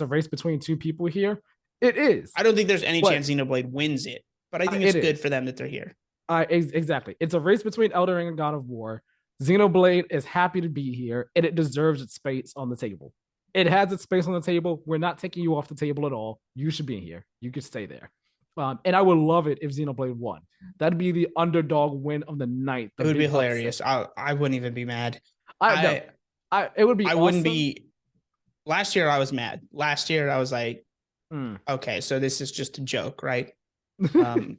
a race between two people here, it is. I don't think there's any But chance Xenoblade wins it, but I think it's it good is. for them that they're here. Exactly. It's a race between Elden Ring and God of War. Xenoblade is happy to be here, and it deserves its space on the table. It has its space on the table. We're not taking you off the table at all. You should be here. You could stay there. And I would love it if Xenoblade won. That'd be the underdog win of the night, It the would be big upset. hilarious. I wouldn't even be mad. I no, I it would be I wouldn't awesome. be. Last year I was mad. Last year I was like, Mm. okay, so this is just a joke, right? But Um,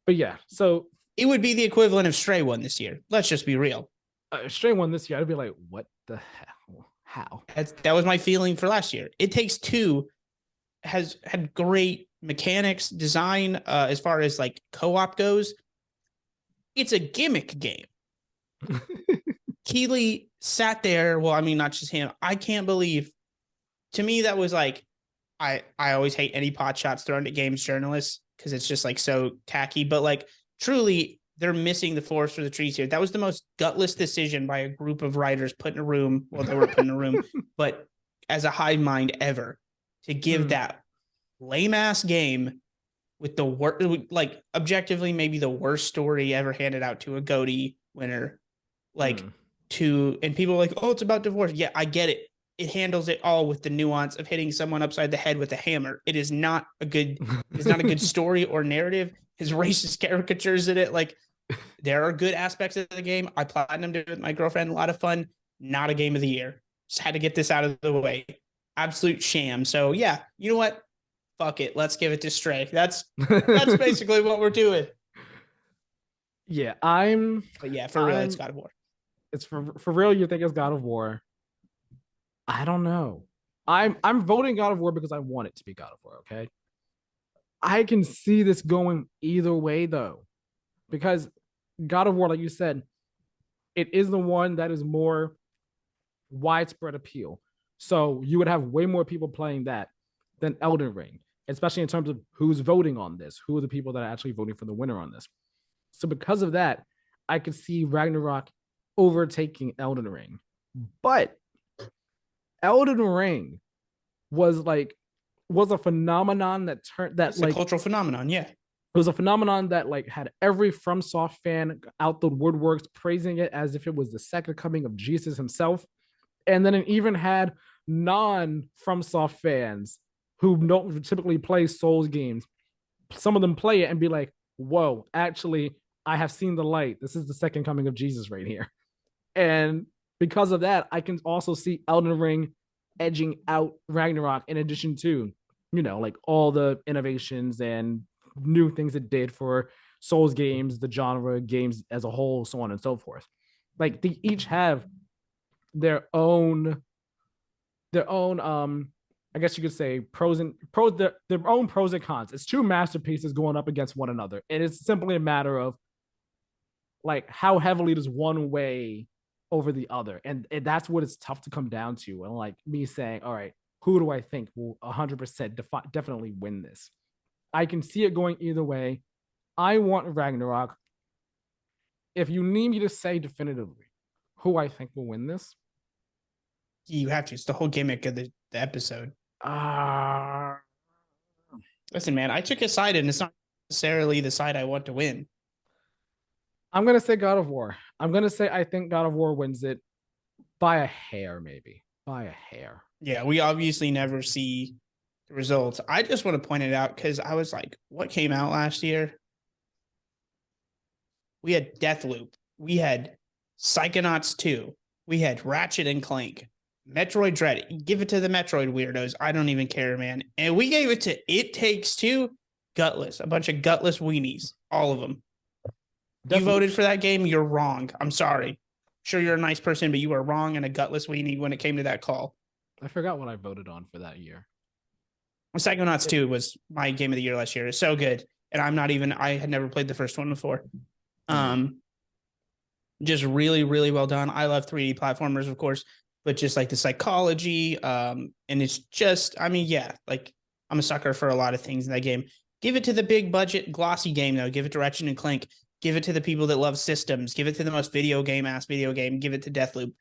yeah, so it would be the equivalent of Stray one this year. Let's just be real. Stray one this year, I'd be like, what the hell? How? That was my feeling for last year. It Takes Two has had great mechanics, design, as far as like co-op goes. It's a gimmick game. Keeley sat there. Well, I mean, not just him. I can't believe. To me, that was like, I always hate any pot shots thrown at games journalists because it's just like so tacky. But like truly, they're missing the forest for the trees here. That was the most gutless decision by a group of writers put in a room. Well, they weren't put in a room, but as a hive mind ever, to give Mm, that lame ass game with the worst, like objectively maybe the worst story ever handed out to a GOTY winner, like mm. and people are like, oh, it's about divorce. Yeah, I get it. It handles it all with the nuance of hitting someone upside the head with a hammer. It is not a good story or narrative. His racist caricatures in it, like there are good aspects of the game. I platinumed it with my girlfriend, a lot of fun. Not a game of the year. Just had to get this out of the way. Absolute sham. So yeah, you know what? Fuck it. Let's give it to Stray. That's basically what we're doing. Yeah, But yeah, for real, it's I'm God of War. it's for real. You think it's God of War? I don't know. I'm voting God of War because I want it to be God of War. Okay, I can see this going either way though, because God of War, like you said, it is the one that is more widespread appeal. So you would have way more people playing that than Elden Ring, especially in terms of who's voting on this, who are the people that are actually voting for the winner on this. So because of that, I could see Ragnarok overtaking Elden Ring. But Elden Ring was like was a phenomenon that turned that It's a like cultural phenomenon. Yeah. it was a phenomenon that like had every FromSoft fan out the woodworks praising it as if it was the second coming of Jesus himself. And then it even had non FromSoft fans who don't typically play Souls games. Some of them play it and be like, "Whoa, actually, I have seen the light. This is the second coming of Jesus right here." And because of that, I can also see Elden Ring edging out Ragnarok in addition to, like all the innovations and new things it did for Souls games, the genre games as a whole, so on and so forth. Like they each have their own I guess you could say their own pros and cons. It's two masterpieces going up against one another. And it's simply a matter of like how heavily does one weigh over the other. And that's what it's tough to come down to. And like me saying, all right, who do I think will 100% definitely win this? I can see it going either way. I want Ragnarok. If you need me to say definitively who I think will win this, You have to. It's the whole gimmick of the episode. uh, Listen, man, I took a side, and it's not necessarily the side I want to win. I'm going to say God of War. I'm going to say I think God of War wins it by a hair, maybe. By a hair. Yeah, we obviously never see the results. I just want to point it out because I was like, what came out last year? We had Deathloop. We had Psychonauts 2. We had Ratchet and Clank. Metroid Dread. Give it to the Metroid weirdos. I don't even care, man. And we gave it to It Takes Two. Gutless. A bunch of gutless weenies. All of them. You voted for that game. You're wrong. I'm sorry. Sure, you're a nice person, but you were wrong and a gutless weenie when it came to that call. I forgot what I voted on for that year. Psychonauts 2 was my game of the year last year. It's so good. And I had never played the first one before. Just really, really well done. I love 3D platformers, of course, but just like the psychology. And it's just, like I'm a sucker for a lot of things in that game. Give it to the big budget, glossy game, though. Give it to Ratchet and Clank. Give it to the people that love systems. Give it to the most video game. Give it to Deathloop.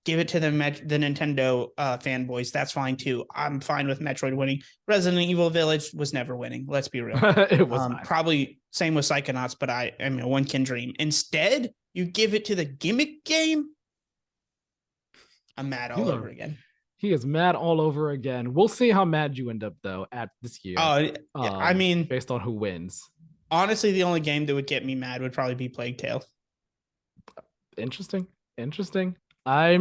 Give it to the Nintendo fanboys. That's fine too. I'm fine with Metroid winning. Resident Evil Village was never winning. Let's be real. It was probably same with Psychonauts, but I mean, one can dream. Instead, you give it to the gimmick game. I'm mad all over again. He is mad all over again. We'll see how mad you end up though at this year. I mean, based on who wins. Honestly, the only game that would get me mad would probably be Plague Tale. Interesting. I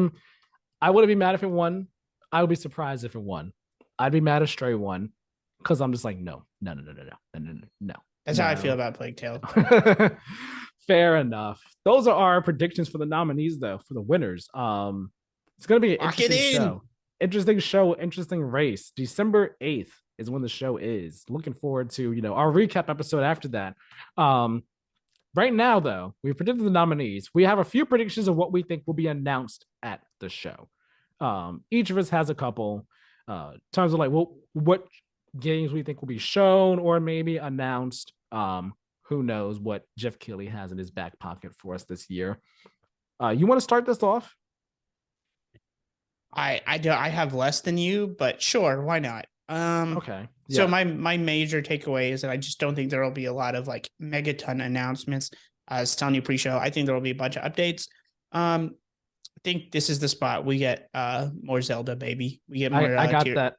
wouldn't be mad if it won. I would be surprised if it won. I'd be mad if Stray won because I'm just like, no. That's how I feel about Plague Tale. Fair enough. Those are our predictions for the nominees, though, for the winners. It's gonna be an interesting show, interesting race. December 8th is when the show is. Looking forward to our recap episode after that. Right now, though, we've predicted the nominees. We have a few predictions of what we think will be announced at the show. Each of us has a couple terms of like what games we think will be shown or maybe announced. Who knows what Jeff Keighley has in his back pocket for us this year. You want to start this off? I have less than you, but sure, why not? Okay. Yeah. So my major takeaway is that I just don't think there will be a lot of like megaton announcements. I was telling you pre-show, I think there will be a bunch of updates. I think this is the spot we get more Zelda, baby. We get more. I got that.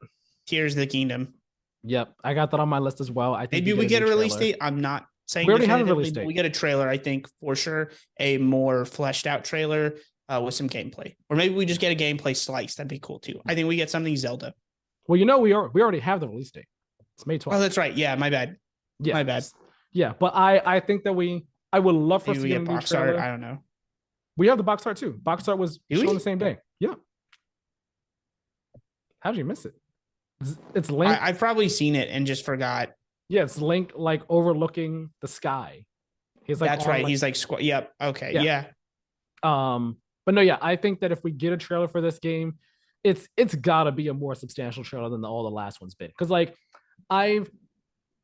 Tears of the Kingdom. Yep, I got that on my list as well. I think maybe we get a release date. I'm not saying we already have a release date. We get a trailer, I think for sure, a more fleshed out trailer with some gameplay, or maybe we just get a gameplay slice. That'd be cool too. I think we get something Zelda. Well, we already have the release date. It's May 12th. Oh, that's right. Yeah, my bad. Yeah, my bad. Yeah, but I think that I would love for us to get a box art. I don't know. We have the box art too. Box art was shown the same day. Yeah. How did you miss it? It's Link. I've probably seen it and just forgot. Yeah, it's Link like overlooking the sky. He's like, that's right. Like, he's like, yep. Okay. Yeah. But no, yeah, I think that if we get a trailer for this game, it's gotta be a more substantial trailer than all the last one's been. Because like I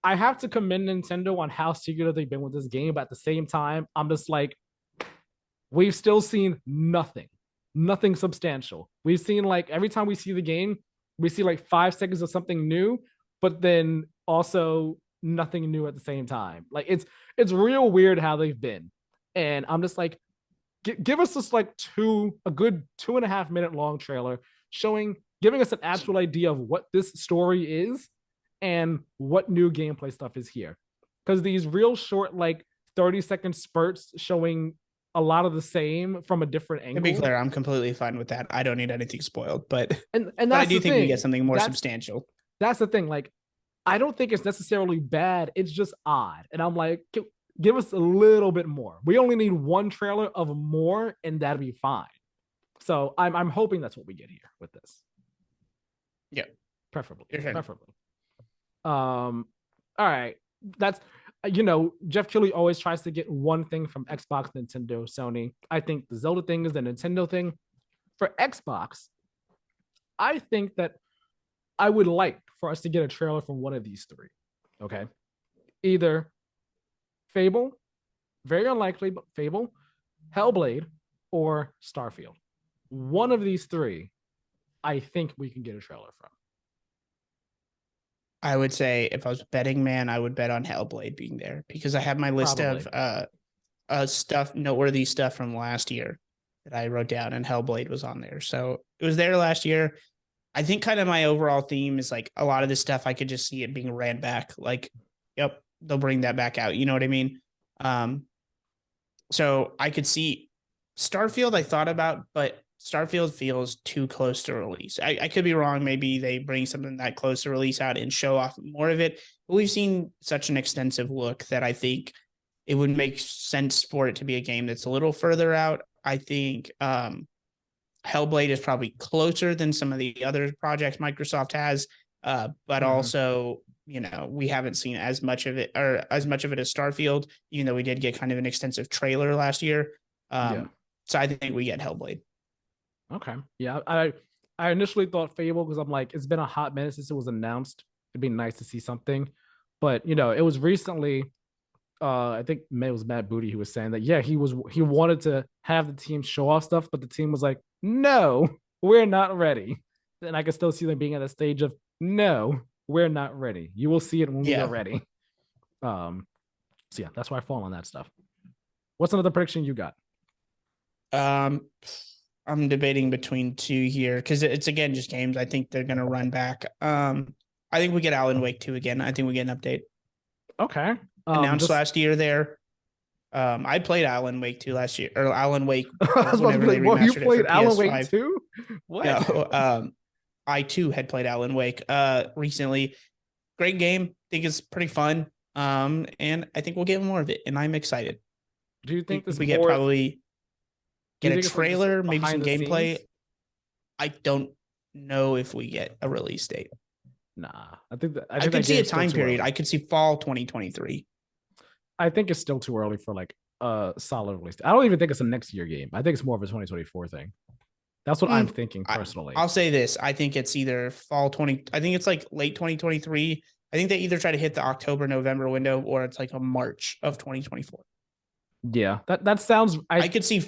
have to commend Nintendo on how secretive they've been with this game, but at the same time, I'm just like, we've still seen nothing substantial. We've seen like every time we see the game, we see like 5 seconds of something new, but then also nothing new at the same time. Like it's real weird how they've been. And I'm just like, give us this like a good 2.5 minute long trailer giving us an actual idea of what this story is and what new gameplay stuff is here. Because these real short, like 30-second spurts showing a lot of the same from a different To be angle. clear, I'm completely fine with that. I don't need anything spoiled, but And I that's do the think we get thing. something more That's substantial. that's the thing. Like, I don't think it's necessarily bad. It's just odd. And I'm like, give us a little bit more. We only need one trailer of more, and that'd be fine. So I'm hoping that's what we get here with this. Yeah, Preferably. your turn. Preferably. All right. That's Jeff Keighley always tries to get one thing from Xbox, Nintendo, Sony. I think the Zelda thing is the Nintendo thing. For Xbox, I think that I would like for us to get a trailer from one of these three. Okay. Either Fable, very unlikely, but Fable, Hellblade, or Starfield. One of these three, I think we can get a trailer from. I would say if I was a betting man, I would bet on Hellblade being there because I have my list Probably. of stuff, noteworthy stuff from last year that I wrote down, and Hellblade was on there. So it was there last year. I think kind of my overall theme is like a lot of this stuff I could just see it being ran back. Like, yep, they'll bring that back out. You know what I mean? Um, so I could see Starfield. I thought about, but Starfield feels too close to release. I could be wrong. Maybe they bring something that close to release out and show off more of it. But we've seen such an extensive look that I think it would make sense for it to be a game that's a little further out. I think Hellblade is probably closer than some of the other projects Microsoft has, but also we haven't seen as much of it or as much of it as Starfield, even though we did get kind of an extensive trailer last year. Yeah. So I think we get Hellblade. Okay. Yeah. I initially thought Fable because I'm like, it's been a hot minute since it was announced. It'd be nice to see something. But it was recently I think it was Matt Booty who was saying that he wanted to have the team show off stuff, but the team was like, no, we're not ready. And I can still see them being at a stage of no, we're not ready. You will see it when we are ready. So yeah, that's why I fall on that stuff. What's another prediction you got? I'm debating between two here because it's again just games. I think they're gonna run back. I think we get Alan Wake 2 again. I think we get an update. Okay. Announced last year there. I played Alan Wake 2 last year, or Alan Wake whenever they remastered you played Alan Wake 2? What? No, I too had played Alan Wake recently. Great game. Think it's pretty fun. And I think we'll get more of it, and I'm excited. Do you think we get probably get a trailer, maybe some gameplay? Scenes? I don't know if we get a release date. Nah, I think I could see a time period. I could see fall 2023. I think it's still too early for like a solid release. I don't even think it's a next year game. I think it's more of a 2024 thing. That's what I'm thinking personally. I'll say this. I think it's either fall 20. I think it's like late 2023. I think they either try to hit the October, November window, or it's like a March of 2024. Yeah, that sounds. I could see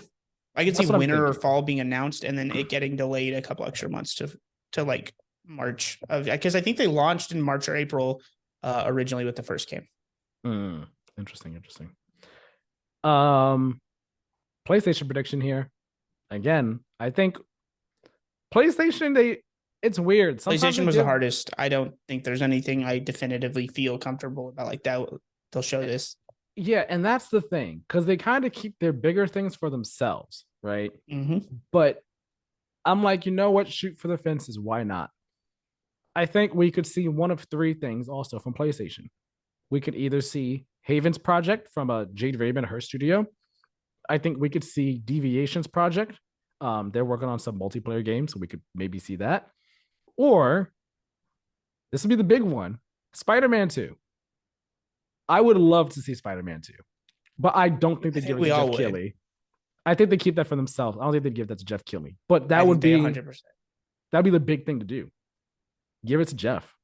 winter or fall being announced, and then it getting delayed a couple extra months to like March of, because I think they launched in March or April originally with the first game. Interesting. PlayStation prediction here. Again, I think PlayStation, it's weird. Sometimes PlayStation was the hardest. I don't think there's anything I definitively feel comfortable about like that. They'll show this. Yeah, and that's the thing, because they kind of keep their bigger things for themselves, right? But I'm like, you know what? Shoot for the fences. Why not? I think we could see one of three things also from PlayStation. We could either see Haven's project from Jade Raymond, her studio. I think we could see Deviation's project. They're working on some multiplayer games, so we could maybe see that. Or this would be the big one, Spider-Man 2. I would love to see Spider-Man 2, but I don't think they'd give it to Jeff Keighley. I think they keep that for themselves. I don't think they'd give that to Jeff Keighley, but that would be 100%. That'd be the big thing to do. Give it to Jeff.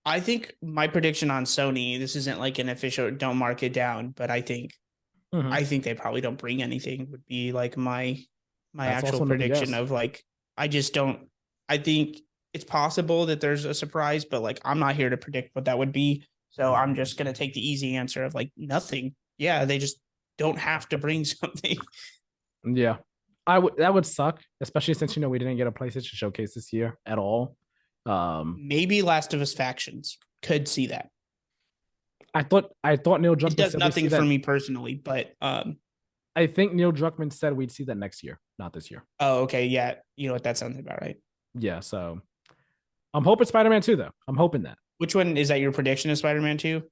I think my prediction on Sony, this isn't like an official, don't mark it down, but I think they probably don't bring anything, would be like my actual prediction of like, I think it's possible that there's a surprise, but like, I'm not here to predict what that would be. So I'm just going to take the easy answer of like nothing. Yeah. They just don't have to bring something. Yeah. That would suck, especially since, we didn't get a PlayStation showcase this year at all. Maybe Last of Us Factions could see that. I thought Neil It Druckmann does said we see nothing for that. me personally, but I think Neil Druckmann said we'd see that next year, not this year. oh, okay, yeah, you know what? That sounds about right. Yeah, so I'm hoping Spider-Man 2 though. I'm hoping that. Which one is that? Your prediction of Spider-Man 2?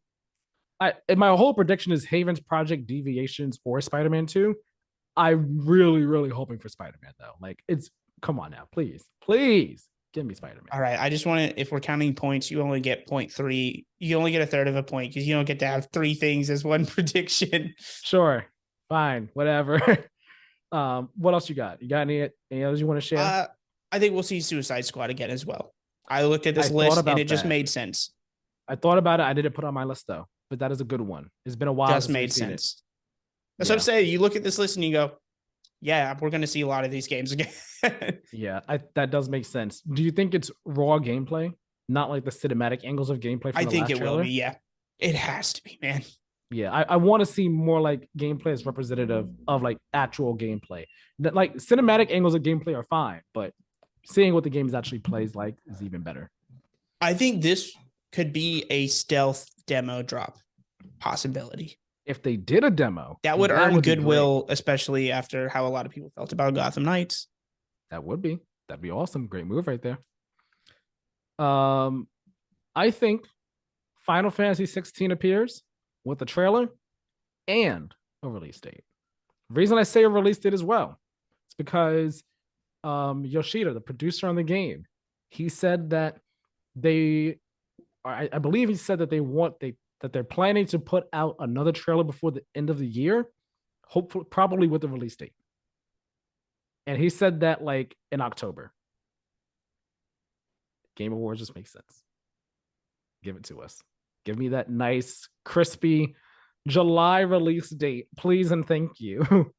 My whole prediction is Haven's Project Deviations or Spider-Man 2. I'm really, really hoping for Spider-Man though. Like it's come on now, please, please give me Spider-Man. All right, I just want to. If we're counting points, you only get 0.3. You only get a third of a point because you don't get to have three things as one prediction. Sure, fine, whatever. What else you got? You got any others you want to share? Uh, I think we'll see Suicide Squad again as well. I looked at I this thought list and it about just that. made sense. I thought about it. I didn't put it on my list though, but that is a good one. It's been a while Just since we've made seen it. sense. That's what I'm Yeah, saying. You look at this list and you go, "Yeah, we're going to see a lot of these games again." yeah, that does make sense. Do you think it's raw gameplay, not like the cinematic angles of gameplay I from the think last it will trailer? be. Yeah, it has to be, man. Yeah, I want to see more like gameplay as representative of like actual gameplay. That like cinematic angles of gameplay are fine, but seeing what the game actually plays like is even better. I think this could be a stealth demo drop possibility. If they did a demo, That would that earn would be great. goodwill, especially after how a lot of people felt about Gotham Knights. That would be that'd be awesome. Great move right there. Um, I think Final Fantasy 16 appears with a trailer and a release date. The reason I say a release date as well, it's because Yoshida, the producer on the game, he said that they, I believe he said that that they're planning to put out another trailer before the end of the year, hopefully, probably with the release date. And he said that like in October. Game Awards just makes sense. Give it to us. Give me that nice, crispy July release date, please and thank you.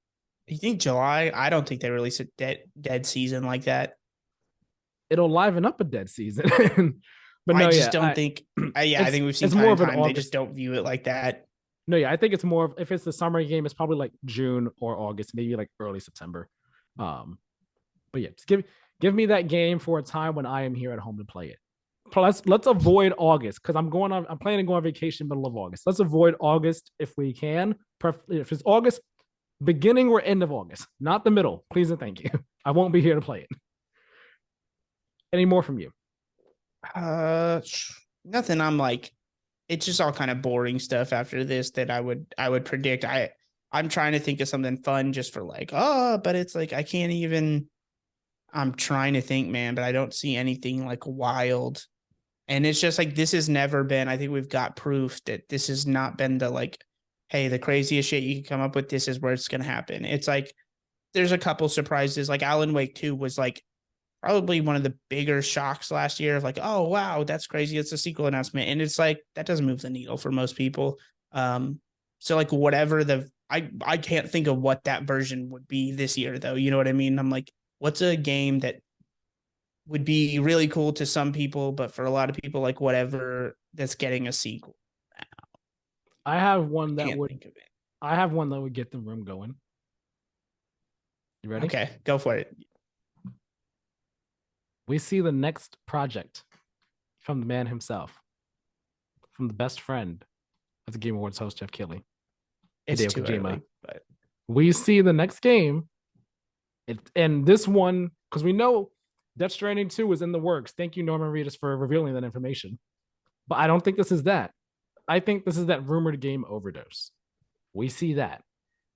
You think July? I don't think they release a dead season like that. It'll liven up a dead season. But I no, just yeah, don't think. Yeah, I think we've seen it's time more and of an time. They just August. don't view it like that. No, yeah, I think it's more if it's the summer game, it's probably like June or August, maybe like early September. Um, but yeah, just give me that game for a time when I am here at home to play it. Plus, let's avoid August because I'm planning to go on vacation middle of August. Let's avoid August if we can. If it's August, beginning or end of August, not the middle. Please and thank you. I won't be here to play it. Any more from you? Uh, Nothing. I'm like, it's just all kind of boring stuff after this that I would predict. I'm trying to think of something fun just for like, oh, but it's like I can't even. I'm trying to think, man, but I don't see anything like wild. And it's just like this has never been. I think we've got proof that this has not been the like, hey, the craziest shit you can come up with. This is where it's gonna happen. It's like there's a couple surprises. Like Alan Wake 2 was like probably one of the bigger shocks last year of like, oh wow, that's crazy. It's a sequel announcement. And it's like that doesn't move the needle for most people. So like whatever I can't think of what that version would be this year though. You know what I mean? I'm like, what's a game that would be really cool to some people, but for a lot of people, like whatever that's getting a sequel. I have one that Can't would. think of it. I have one that would get the room going. You ready? Okay, go for it. We see the next project from the man himself, from the best friend of the Game Awards host, Jeff Keighley, It's Hideo too Kojima. early, but We see the next game. And this one, because we know Death Stranding 2 is in the works. Thank you, Norman Reedus, for revealing that information. But I don't think this is that. I think this is that rumored game Overdose. We see that.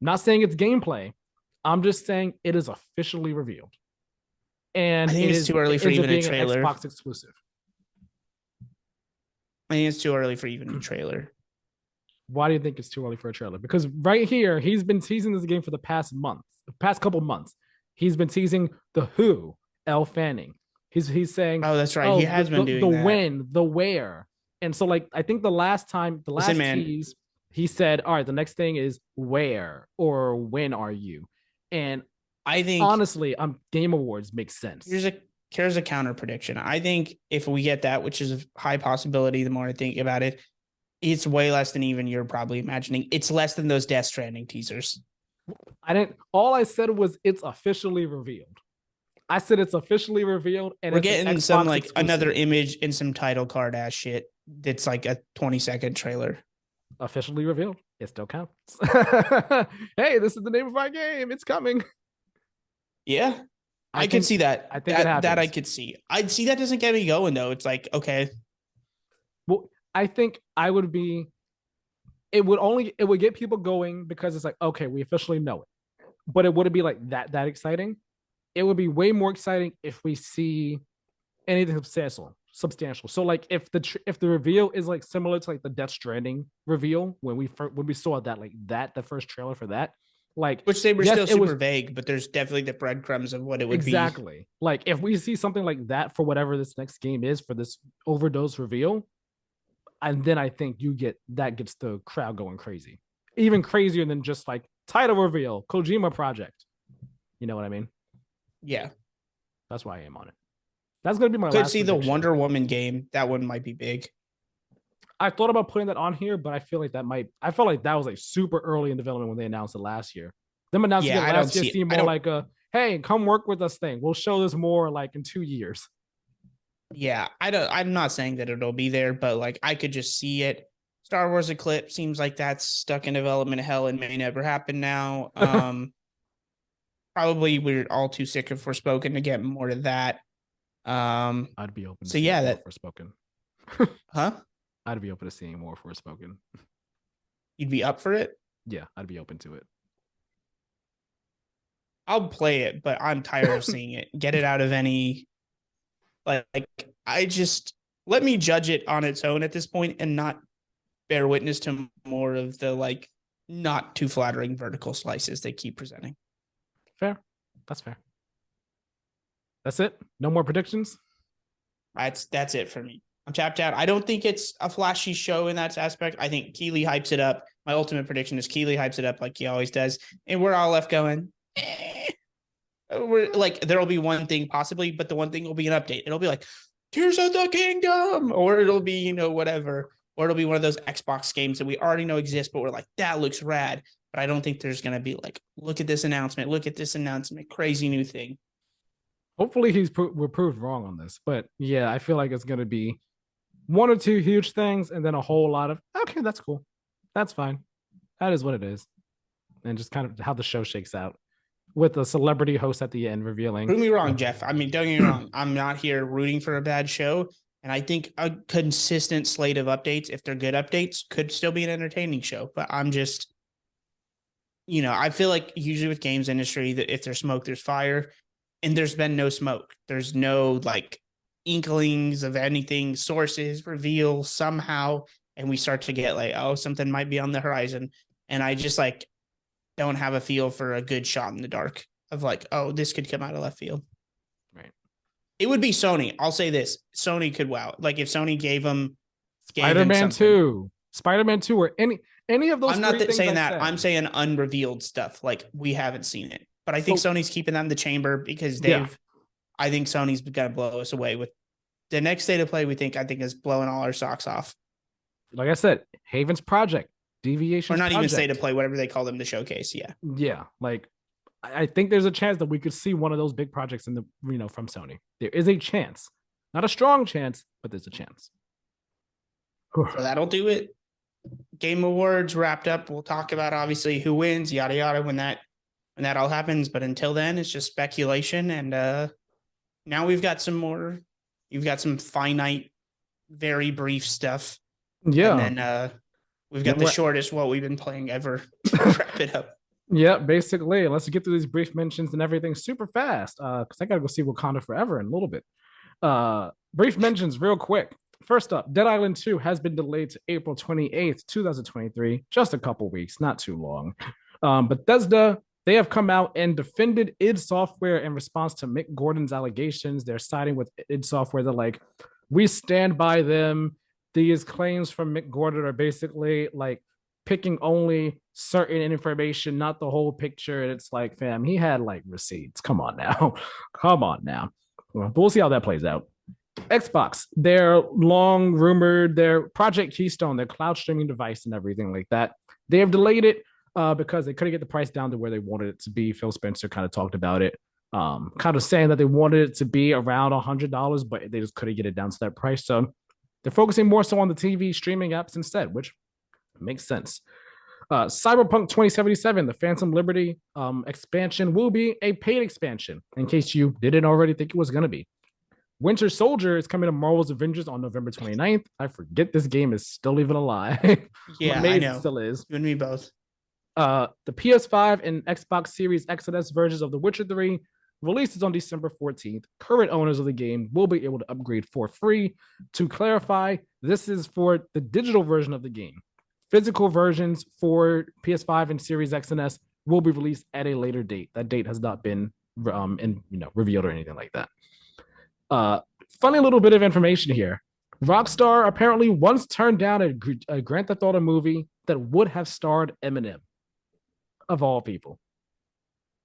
I'm not saying it's gameplay. I'm just saying it is officially revealed. And I think it it's is too early for ends up even a being an trailer. Xbox exclusive. I think it's too early for even a trailer. Why do you think it's too early for a trailer? Because right here, he's been teasing this game for the past month, the past couple months. He's been teasing the who, Elle Fanning. He's saying, Oh, that's right. oh, He has been doing the that. when, the where. And so, like, I think the last Listen, man. tease, he said, all right, the next thing is where or when are you? And I think honestly, Game Awards makes sense. here's a counter prediction. I think if we get that, which is a high possibility, the more I think about it, it's way less than even you're probably imagining. It's less than those Death Stranding teasers. All I said was it's officially revealed. I said it's officially revealed, and We're it's getting Xbox some like exclusive. another image and some title card ass shit. It's like a 20-second trailer. officially revealed. It still counts. Hey, this is the name of our game. It's coming. Yeah, I I could think see that. I think it That I happens. could see. I'd see that doesn't get me going though. It's like, okay, Well, I think I would be. It would get people going because it's like, okay, we officially know it. But it wouldn't be like that exciting. It would be way more exciting if we see anything substantial. So like if the reveal is like similar to like the Death Stranding reveal when we saw that like that the first trailer for that, like which they were yes, still it was super vague, but there's definitely the breadcrumbs of what it would be. exactly like if we see something like that for whatever this next game is for this overdose reveal, and then I think you get that gets the crowd going crazy, even crazier than just like title reveal, Kojima project. You know what I mean? Yeah, That's why I am on it. That's gonna be my could last see the prediction. Wonder Woman game. That one might be big. I thought about putting that on here, but I feel like that might. I felt like that was like super early in development when they announced it last year. Them announcing Yeah, it I don't last year see it. seemed I more don't. like a hey, come work with us thing. We'll show this more like in 2 years. Yeah, I don't. I'm not saying that it'll be there, but like I could just see it. Star Wars Eclipse seems like that's stuck in development hell and may never happen now. Probably we're all too sick of Forspoken to get more to that. Um, I'd be open to so seeing yeah, more that Forspoken. huh? I'd be open to seeing more Forspoken. You'd be up for it? Yeah, I'd be open to I'll play it, but I'm tired of it. seeing it. Get it out of any like I just let me judge it on its own at this point and not bear witness to more of the like not too flattering vertical slices they keep presenting. Fair. That's fair. That's it. No more predictions. That's it for me. I'm tapped out. I don't think it's a flashy show in that aspect. I think Keeley hypes it up. My ultimate prediction is Keeley hypes it up like he always does, and we're all left going. We're like there'll be one thing possibly, but the one thing will be an update. It'll be like Tears of the Kingdom, or it'll be whatever, or it'll be one of those Xbox games that we already know exist, but we're like that looks rad. But I don't think there's gonna be like look at this announcement, crazy new thing. Hopefully we're proved wrong on this, but yeah, I feel like it's gonna be one or two huge things, and then a whole lot of okay, that's cool, that's fine, that is what it is, and just kind of how the show shakes out with a celebrity host at the end revealing. Prove me wrong, Jeff. I mean, don't get me wrong. I'm not here rooting for a bad show. And I think a consistent slate of updates, if they're good updates, could still be an entertaining show. But I'm just, I feel like usually with games industry that if there's smoke, there's fire. And there's been no smoke. There's no like inklings of anything, sources, reveal somehow. And we start to get like, oh, something might be on the horizon. And I just like don't have a feel for a good shot in the dark of like, oh, this could come out of left field. Right. It would be Sony. I'll say this: Sony could wow. Like if Sony gave him Spider-Man something. 2, Spider-Man 2, or any of those I'm not three things saying I that. said. I'm saying unrevealed stuff. Like we haven't seen it, but I think So Sony's keeping them in the chamber because yeah, I think Sony's gonna blow us away with the next state of play. I think is blowing all our socks off, like I said, Haven's project, or Deviation's not even state of project. play, whatever they call them, the showcase. Yeah, Yeah, like I think there's a chance that we could see one of those big projects in the from Sony. There is a chance, not a strong chance, but there's a chance. so that'll do it. Game awards wrapped up. We'll talk about obviously who wins, yada yada, when that all happens. But until then, it's just speculation. And now we've got some more. You've got some finite, very brief stuff, and Yeah, then we've got then the we're shortest what we've been playing ever to wrap it up. yeah, basically. Let's get through these brief mentions and everything super fast. Because I gotta go see Wakanda Forever in a little bit. Brief mentions real quick. First up, Dead Island 2 has been delayed to April 28th, 2023. Just a couple weeks, not too long. Bethesda, they have come out and defended id Software in response to Mick Gordon's allegations. They're siding with id Software. They're like, we stand by them. These claims from Mick Gordon are basically like picking only certain information, not the whole picture. And it's like, fam, he had like receipts. Come on now. Come on now. But we'll see how that plays out. Xbox, their long rumored, their Project Keystone, their cloud streaming device and everything like that, they have delayed it because they couldn't get the price down to where they wanted it to be. Phil Spencer kind of talked about it, kind of saying that they wanted it to be around $100, but they just couldn't get it down to that price. So they're focusing more so on the TV streaming apps instead, which Makes sense. Cyberpunk 2077, the Phantom Liberty expansion will be a paid expansion, in case you didn't already think it was going to be. Winter Soldier is coming to Marvel's Avengers on November 29th. I forget this game is still even alive. I'm Yeah, I amazed it know. still is. You and me both. The PS5 and Xbox Series X and S versions of The Witcher 3 releases on December 14th. Current owners of the game will be able to upgrade for free. To clarify, this is for the digital version of the game. Physical versions for PS5 and Series X and S will be released at a later date. That date has not been revealed or anything like that. Funny little bit of information here. Rockstar apparently once turned down a Grand Theft Auto movie that would have starred Eminem, of all people.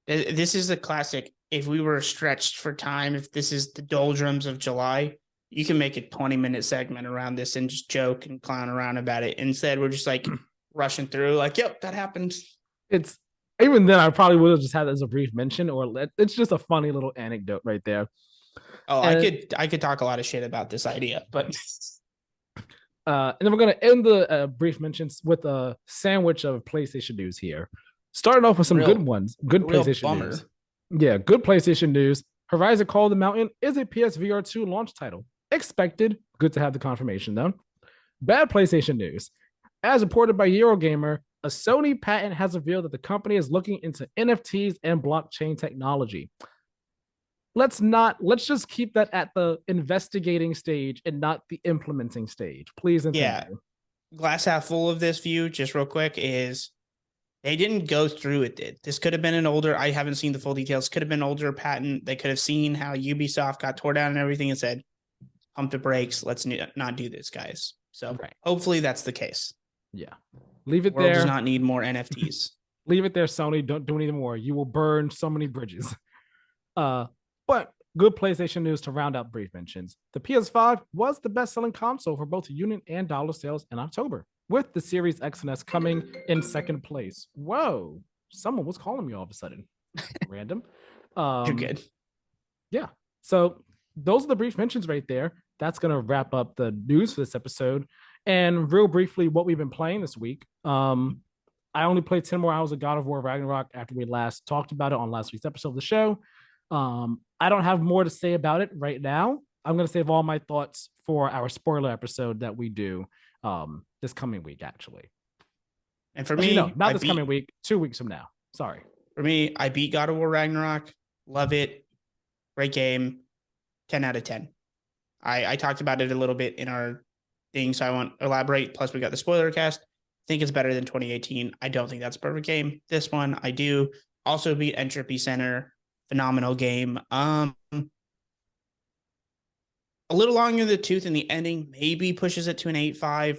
This is the classic. If we were stretched for time, if this is the doldrums of July, you can make a 20-minute segment around this and just joke and clown around about it. Instead, we're just like rushing through, like, yep, that happened. It's even then I probably would have just had it as a brief mention, or it's just a funny little anecdote right there. Oh, And I could talk a lot of shit about this idea, but and then we're gonna end the brief mentions with a sandwich of PlayStation news here. Starting off with some good ones, good PlayStation bummer. news. Yeah, good PlayStation news. Horizon Call of the Mountain is a PSVR 2 launch title. Expected. Good to have the confirmation though. Bad PlayStation news. As reported by Eurogamer, a Sony patent has revealed that the company is looking into NFTs and blockchain technology. Let's just keep that at the investigating stage and not the implementing stage, please. And yeah, glass half full of this view, just real quick, is they didn't go through with it. This could have been an older, I haven't seen the full details, could have been an older patent. They could have seen how Ubisoft got tore down and everything and said, pump the brakes, let's not do this, guys. So hopefully that's the case. Yeah. Leave it the world there. Does not need more NFTs. Leave it there, Sony. Don't do anything more. You will burn so many bridges. But good PlayStation news to round out brief mentions. The PS5 was the best-selling console for both unit and dollar sales in October, with the Series X and S coming in second place. Whoa, someone was calling me all of a sudden. Random. You're good. Yeah. So those are the brief mentions right there. That's going to wrap up the news for this episode. And real briefly, what we've been playing this week. I only played 10 more hours of God of War Ragnarok after we last talked about it on last week's episode of the show. I don't have more to say about it right now. I'm going to save all my thoughts for our spoiler episode that we do this coming week, actually. And for me, no, not this coming week, 2 weeks from now. Sorry. For me, I beat God of War Ragnarok. Love it. Great game. 10 out of 10. I talked about it a little bit in our thing, so I won't elaborate. Plus, we got the spoiler cast. I think it's better than 2018. I don't think that's a perfect game. This one, I do. Also beat Entropy Center. Phenomenal game. A little long in the tooth in the ending. Maybe pushes it to an 8.5,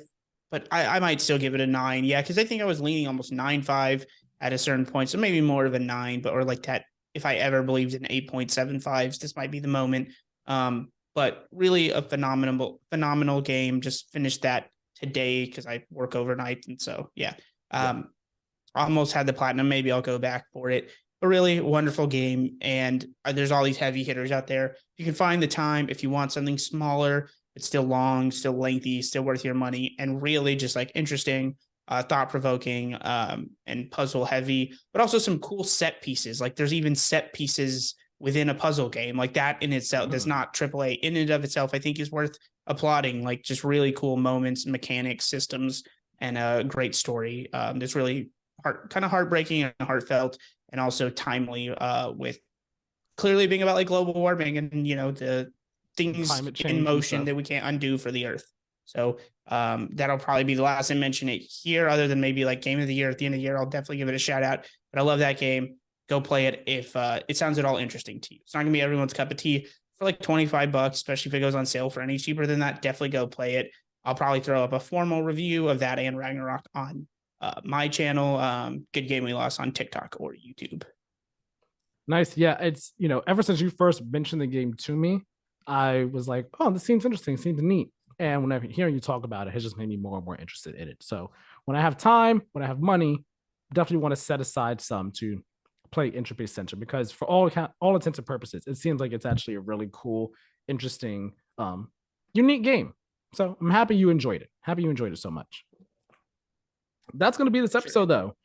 but I might still give it a 9. Yeah, because I think I was leaning almost 9.5 at a certain point, so maybe more of a 9, but or like that. If I ever believed in 8.75s, this might be the moment. But really a phenomenal game. Just finished that today because I work overnight, and so yeah. Almost had the platinum. Maybe I'll go back for it. But really wonderful game, and there's all these heavy hitters out there. You can find the time if you want something smaller. It's still long, still lengthy, still worth your money, and really just like interesting, thought-provoking, and puzzle heavy, but also some cool set pieces. Like there's even set pieces within a puzzle game. Like that in itself does not AAA in and of itself, I think is worth applauding. Like just really cool moments, mechanics, systems, and a great story. That's really kind of heartbreaking and heartfelt, and also timely, with clearly being about like global warming and the things in motion that we can't undo for the earth. So that'll probably be the last I mention it here, other than maybe like game of the year at the end of the year. I'll definitely give it a shout out. But I love that game. Go play it if it sounds at all interesting to you. It's not gonna be everyone's cup of tea. For like $25, especially if it goes on sale for any cheaper than that, definitely go play it. I'll probably throw up a formal review of that and Ragnarok on my channel, Good Game We Lost on TikTok or YouTube. Nice. Yeah, it's, ever since you first mentioned the game to me, I was like, oh, this seems interesting, seems neat. And whenever hearing you talk about it, it just made me more and more interested in it. So when I have time, when I have money, definitely want to set aside some to play Entropy Center, because for all intents and purposes, it seems like it's actually a really cool, interesting, unique game. So I'm happy you enjoyed it. Happy you enjoyed it so much. That's going to be this episode, though.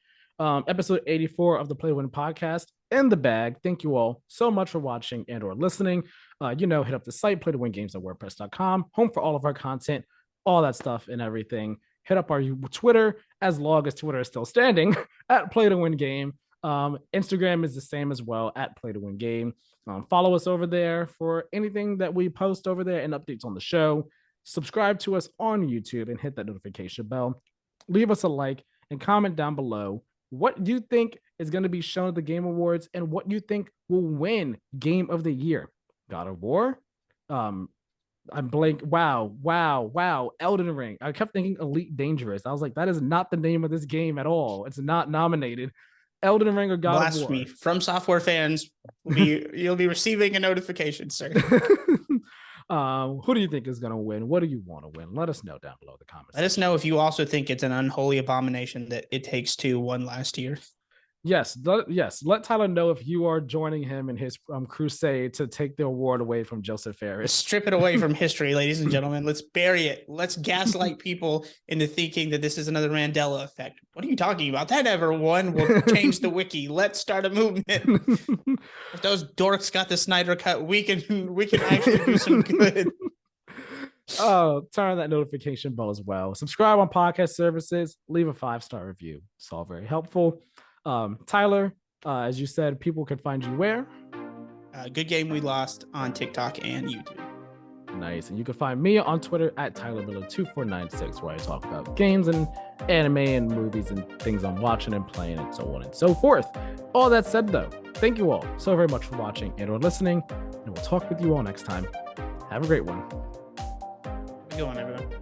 Episode 84 of the Play to Win podcast in the bag. Thank you all so much for watching and or listening. Hit up the site, playtowingames.wordpress.com, home for all of our content, all that stuff and everything. Hit up our Twitter, as long as Twitter is still standing, at Play to Win Game. Instagram is the same as well, at Play to Win Game. Follow us over there for anything that we post over there and updates on the show. Subscribe to us on YouTube and hit that notification bell. Leave us a like and comment down below what you think is going to be shown at the Game Awards and what you think will win Game of the Year. God of War? I'm blank. Wow. Elden Ring. I kept thinking Elite Dangerous. I was like, that is not the name of this game at all. It's not nominated. Elden Ring or God Blasphemy. of War. From software fans, you'll be receiving a notification, sir. Who do you think is going to win? What do you want to win? Let us know down below in the comments. Let us know if you also think it's an unholy abomination that It Takes Two won last year. Yes. Let Tyler know if you are joining him in his crusade to take the award away from Joseph Fares. Strip it away from history, ladies and gentlemen. Let's bury it. Let's gaslight people into thinking that this is another Mandela effect. What are you talking about? That never won. We'll change the wiki. Let's start a movement. If those dorks got the Snyder cut, we can actually do some good. Oh, turn on that notification bell as well. Subscribe on podcast services. Leave a 5-star review. It's all very helpful. Tyler, as you said, people can find you where? Good Game We Lost on TikTok and YouTube. Nice. And you can find me on Twitter at TylerMiller2496, where I talk about games and anime and movies and things I'm watching and playing and so on and so forth. All that said, though, thank you all so very much for watching and or listening, and we'll talk with you all next time. Have a great one. Good one, everyone.